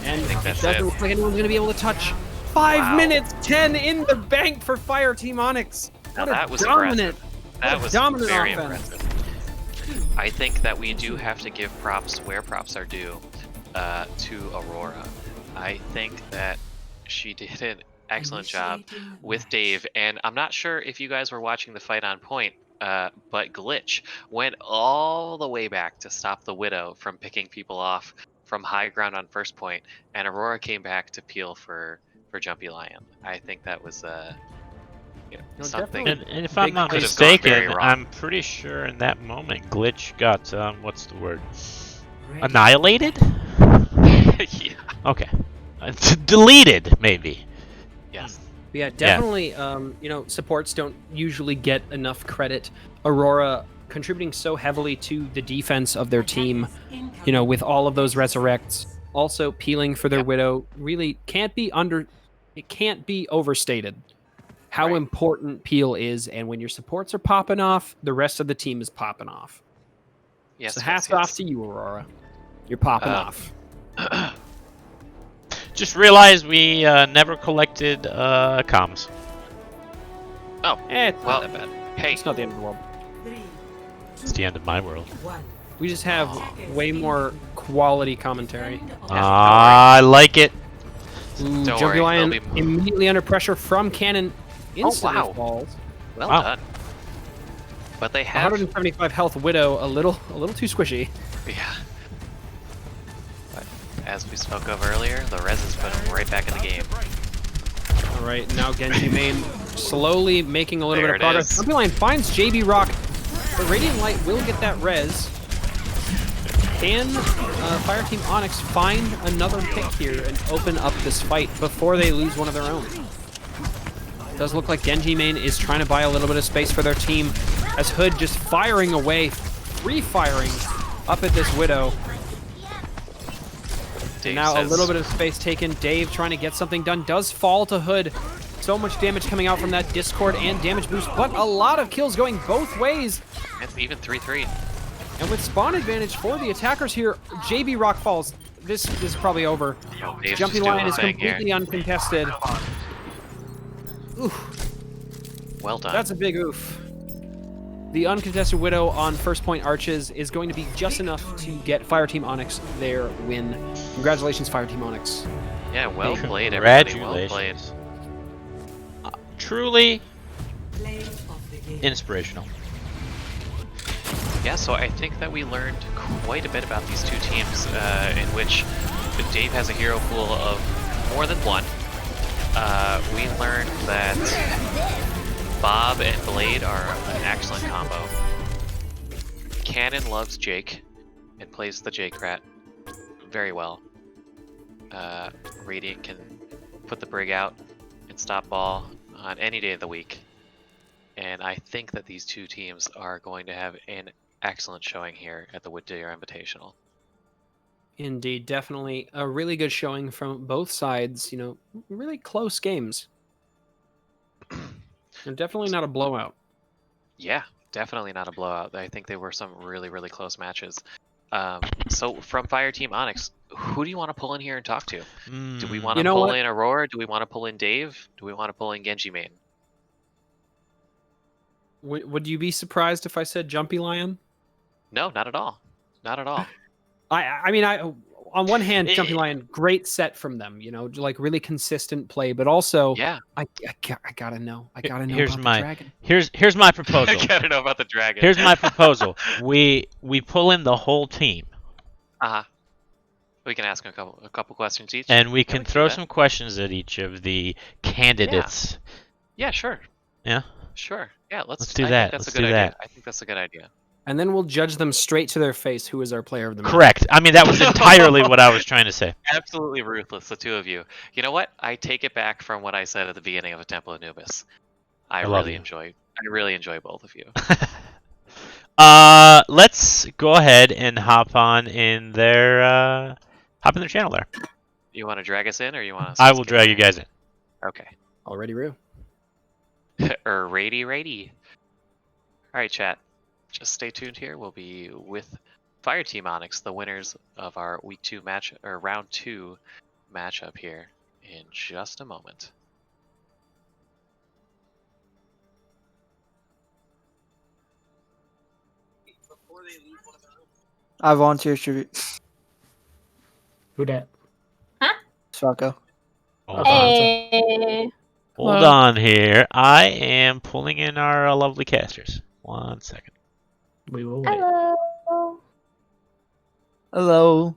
And it that's doesn't it. look like anyone's going to be able to touch. 5 Wow. minutes, 10 in the bank for Fireteam Onyx. Now What a that was dominant, That what a was dominant very offense. impressive. I think that we do have to give props where props are due to Aurora. I think that she did an excellent job with Dave, and I'm not sure if you guys were watching the fight on point, but Glitch went all the way back to stop the Widow from picking people off from high ground on first point, and Aurora came back to peel for Jumpy Lion. I think that was something. And if I'm not could have gone very mistaken, wrong. I'm pretty sure in that moment Glitch got what's the word? Annihilated? Yeah. Okay. Deleted, maybe. Yes. Yeah, definitely. Supports don't usually get enough credit. Aurora contributing so heavily to the defense of their team, with all of those resurrects, also peeling for their Widow, really can't be overstated how important peel is. And when your supports are popping off, the rest of the team is popping off. Yes. So hats off to you, Aurora. You're popping off. Just realized we never collected comms. Oh, It's well, not that bad. hey, It's not the end of the world. It's the end of my world. We just have way more quality commentary. I like it. Ooh, Don't Jumpy worry, Lion they'll be- immediately under pressure from Cannon. Instantly wow. falls. well Wow. done. But they have 175 health Widow, a little too squishy. Yeah. But as we spoke of earlier, the res has put him right back in the game. All right, now Genji main slowly making a little There bit of it progress. is. Jumpy Lion finds JB Rock, but Radiant Light will get that res. Can Fireteam Onyx find another pick here and open up this fight before they lose one of their own? It does look like Genji main is trying to buy a little bit of space for their team, as Hood just firing away, free firing up at this Widow. Dave Now says, a little bit of space taken. Dave trying to get something done. Does fall to Hood. So much damage coming out from that Discord and damage boost, but a lot of kills going both ways. It's even 3-3. And with spawn advantage for the attackers here, JB Rock falls. This is probably over. Dave's Jumpy just doing Lion his is thing here. completely uncontested. Oof, Well done. that's a big oof. The uncontested Widow on first point arches is going to be just enough to get Fireteam Onyx their win. Congratulations, Fireteam Onyx. Yeah, well played, everybody. Well played. Congratulations. Truly inspirational. Yeah, so I think that we learned quite a bit about these two teams, in which Dave has a hero pool of more than one. We learned that Bob and Blade are an excellent combo. Cannon loves Jake and plays the Jake rat very well. Radiant can put the Brig out and stop ball on any day of the week. And I think that these two teams are going to have an excellent showing here at the WTI Invitational. Indeed, definitely a really good showing from both sides. Really close games. And definitely not a blowout. Yeah, definitely not a blowout. I think they were some really, really close matches. So from Fireteam Onyx, who do you want to pull in here and talk to? Do we want to pull in Aurora? Do we want to pull in Dave? Do we want to pull in Genji main? Would you be surprised if I said Jumpy Lion? No, not at all. Not at all. I mean, on one hand, Jumpy Lion, great set from them. Like really consistent play, but also, Yeah. I gotta know. I gotta know Here's about my the dragon. here's my proposal. I gotta know about the dragon. Here's my proposal. We pull in the whole team, We can ask a couple questions each. and we Yeah, can we throw do that. some questions at each of the candidates. Yeah, sure. Yeah. Sure. Yeah, let's do I that. Think that's Let's a good do idea. that. I think that's a good idea. And then we'll judge them straight to their face. Who is our player of the match? Correct. I mean, that was entirely what I was trying to say. Absolutely ruthless, the two of you. You know what? I take it back from what I said at the beginning of A Temple of Anubis. I love really you. enjoy both of you. Let's go ahead and hop in their channel there. You want to drag us in, or you want to? I will drag you guys in. Okay. Already real. Rady. All right, chat. Just stay tuned here. We'll be with Fireteam Onyx, the winners of our week 2 match or round 2 matchup here in just a moment. Before they lose one I volunteer tribute. Who that? Socko. Hold on. Hey. Hold Hello. on here. I am pulling in our lovely casters. 1 second. We will wait. Hello. Hello.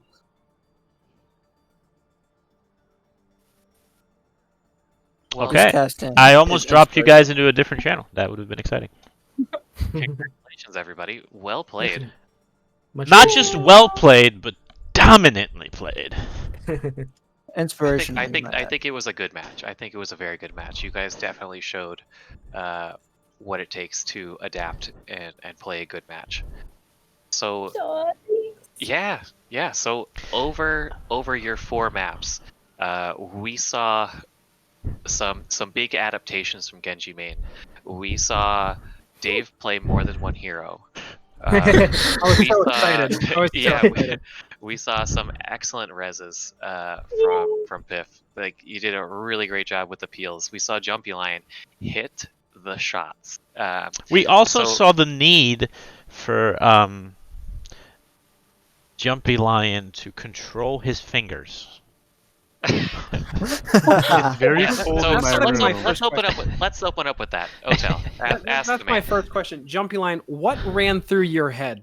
Well, Okay. Casting I almost is dropped you inspiration. guys into a different channel. That would have been exciting. congratulations, everybody. Well played. Not just well played, but dominantly played. Inspiration. I think it was a good match. I think it was a very good match. You guys definitely showed what it takes to adapt and play a good match. So yeah. So over your 4 maps, we saw some big adaptations from Genji main. We saw Dave play more than one hero. I was we so saw- excited. I was so yeah, excited. we saw some excellent reses from Piff. Like, you did a really great job with the peels. We saw Jumpy Lion hit the shots. We also So- saw the need for Jumpy Lion to control his fingers. It's very Yeah, cold so in my let's room. let's open up with that. Otel, ask That's the my man. first question. Jumpy Line, what ran through your head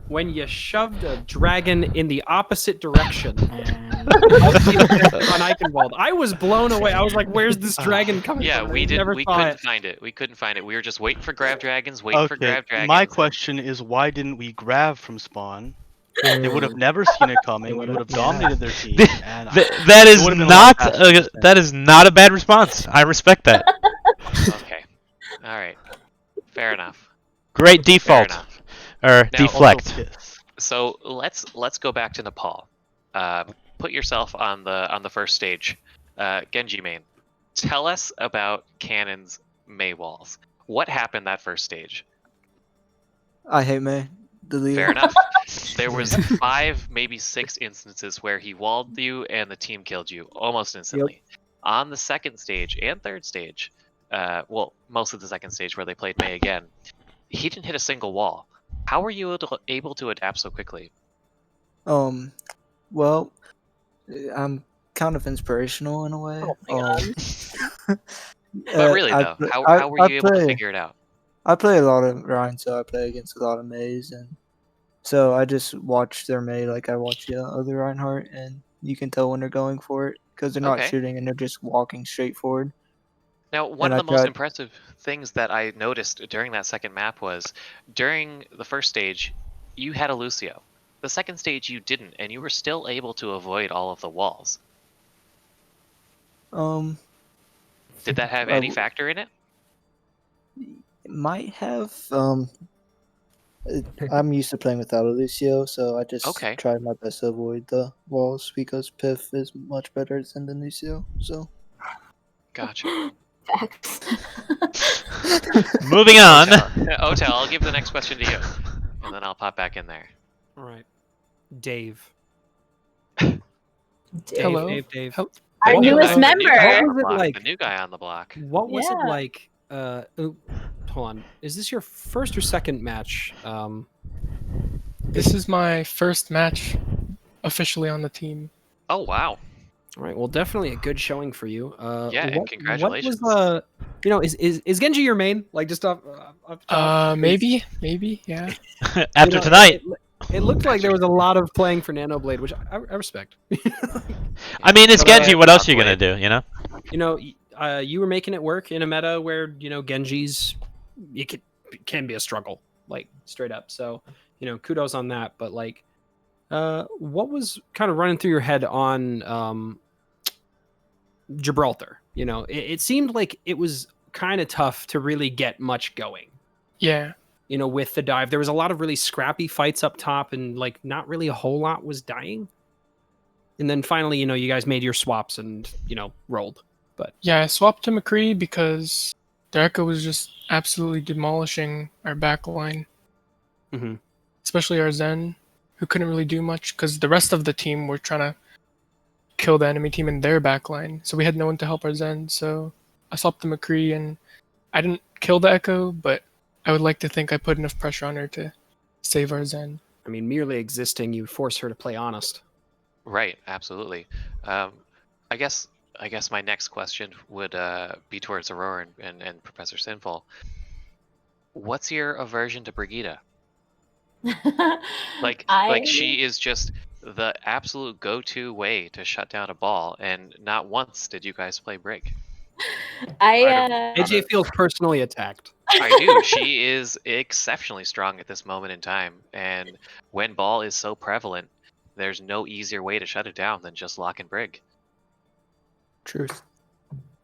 when you shoved a dragon in the opposite direction of the objective on Eichenwald? I was blown away. I was like, "Where's this dragon coming Yeah, from?" we Never saw couldn't it. find it. We couldn't find it. We were just waiting for grab dragons, waiting for Okay, grab dragons. my and- question is why didn't we grab from spawn? They would have never seen it coming. We would have dominated their team. And That is would've been a lot not faster than that is not a bad response. I respect that. Okay. All right. Fair enough. Great Fair default enough. or Now, deflect. Also piss. So let's go back to Nepal. Put yourself on the first stage. Genji main. Tell us about Cannon's May walls. What happened that first stage? I hate May. Delete. Fair enough. There was 5, maybe 6 instances where he walled you and the team killed you almost instantly. On the second stage and third stage, well, most of the second stage where they played May again, he didn't hit a single wall. How were you able to adapt so quickly? Well, I'm kind of inspirational in a way. Oh my But really, I though, pl- how were I you able to play- figure it out? I play a lot of Ryan, so I play against a lot of Mays, and so I just watch their May like I watch the other Reinhardt, and you can tell when they're going for it because they're not Okay. shooting and they're just walking straight forward. Now, one And of I the most tried- impressive things that I noticed during that second map was during the first stage, you had a Lucio. The second stage, you didn't, and you were still able to avoid all of the walls. Did that have any factor in it? It might have. I'm used to playing without a Lucio, so I just Okay. tried my best to avoid the walls because Piff is much better than the Lucio. So Gotcha. Facts. Moving on. Otel, I'll give the next question to you, and then I'll pop back in there. All right, Dave. Hello. Dave. Hel- Our What was newest it- member. What was it Block, like? the new guy on the block. What was it Yeah. like? Hold on. Is this your first or second match? This is my first match officially on the team. Oh wow. All right. Well, definitely a good showing for you. Yeah, and congratulations. What was is Genji your main? Like just off top? Maybe, yeah. After You know, tonight, it looked like there was a lot of playing for Nanoblade, which I respect. I mean, it's Okay, Genji. What else are you top gonna blade. do? You know. You know, you were making it work in a meta where Genji's it can be a struggle, like straight up. So kudos on that. But like, what was kind of running through your head on Gibraltar? It seemed like it was kind of tough to really get much going. Yeah. With the dive, there was a lot of really scrappy fights up top, and like not really a whole lot was dying. And then finally, you guys made your swaps and rolled. But Yeah, I swapped to McCree because the Echo was just absolutely demolishing our back line. Mhm. Especially our Zen, who couldn't really do much because the rest of the team were trying to kill the enemy team in their back line. So we had no one to help our Zen. So I swapped to McCree, and I didn't kill the Echo, but I would like to think I put enough pressure on her to save our Zen. I mean, merely existing, you force her to play honest. Right, absolutely. I guess my next question would be towards Aurora and Professor Sinful. What's your aversion to Brigida? Like she is just the absolute go-to way to shut down a ball, and not once did you guys play Brig. AJ feels personally attacked. I do. She is exceptionally strong at this moment in time, and when ball is so prevalent, there's no easier way to shut it down than just lock and Brig. Truth.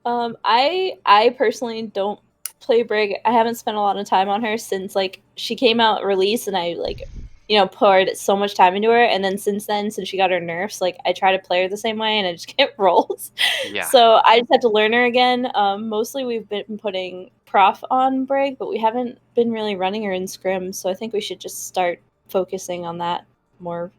I personally don't play Brig. I haven't spent a lot of time on her since like she came out release, and I like, you know, poured so much time into her. And then since she got her nerfs, like I try to play her the same way, and I just get rolled. Yeah. So I just had to learn her again. Mostly we've been putting Prof on Brig, but we haven't been really running her in scrim. So I think we should just start focusing on that more.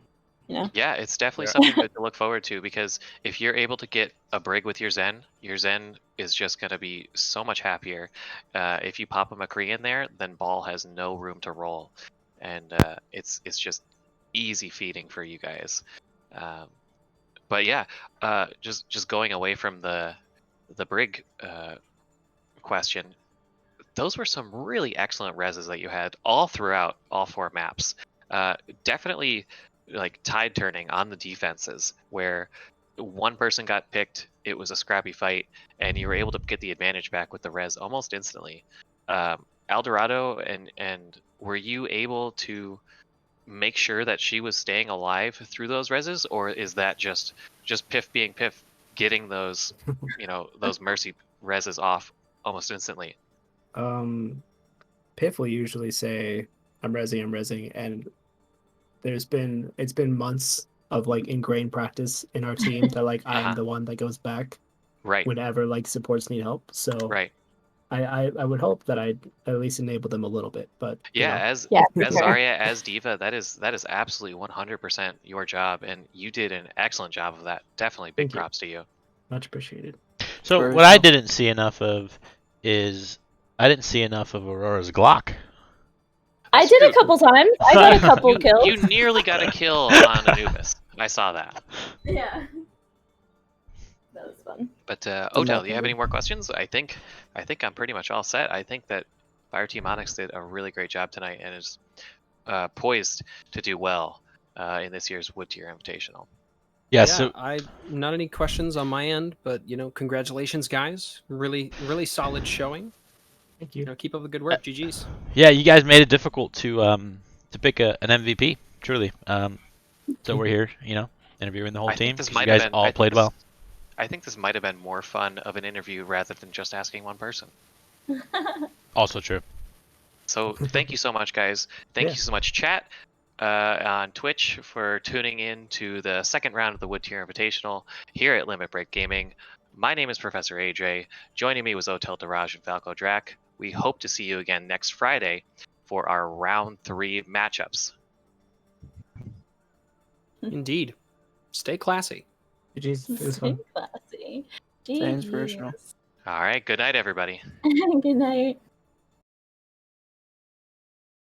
You know? Yeah, it's definitely something good to look forward to, because if you're able to get a Brig with your Zen is just going to be so much happier. If you pop a McCree in there, then ball has no room to roll, and it's just easy feeding for you guys. But yeah, just going away from the Brig question, those were some really excellent reses that you had all throughout all 4 maps. Definitely like tide turning on the defenses, where one person got picked, it was a scrappy fight, and you were able to get the advantage back with the res almost instantly. Eldorado, and were you able to make sure that she was staying alive through those reses, or is that just Piff being Piff, getting those those mercy reses off almost instantly? Piff will usually say, I'm resing, and it's been months of like ingrained practice in our team that like I am the one that goes back right whenever like supports need help. So right. I would hope that I at least enable them a little bit, but As for sure. Zarya, as Diva, that is absolutely 100% your job, and you did an excellent job of that. Definitely big Thank you. props to you. much appreciated. So Very what I cool. didn't see enough of is I didn't see enough of Aurora's Glock. I did a couple times. I got a couple kills. You nearly got a kill on Anubis. I saw that. Yeah. That was fun. But Odell, do you have any more questions? I think I'm pretty much all set. I think that Fireteam Onyx did a really great job tonight, and is poised to do well in this year's Wood Tier Invitational. Yeah, Yeah, so not any questions on my end, but congratulations, guys. Really solid showing. Thank you. Keep up the good work. GG's. yeah, you guys made it difficult to pick an MVP. Truly. So we're here, interviewing the whole team. You guys all played well. I think this might have been more fun of an interview rather than just asking one person. Also true. So thank you so much, guys. Thank you so much, chat, on Twitch, for tuning in to the second round of the Wood Tier Invitational here at Limit Break Gaming. My name is Professor AJ. Joining me was Otel Daraj and Falco Drac. We hope to see you again next Friday for our round 3 matchups. Indeed. Stay classy. GG's. It was fun. Classy. Stay inspirational. All right. Good night, everybody. Good night.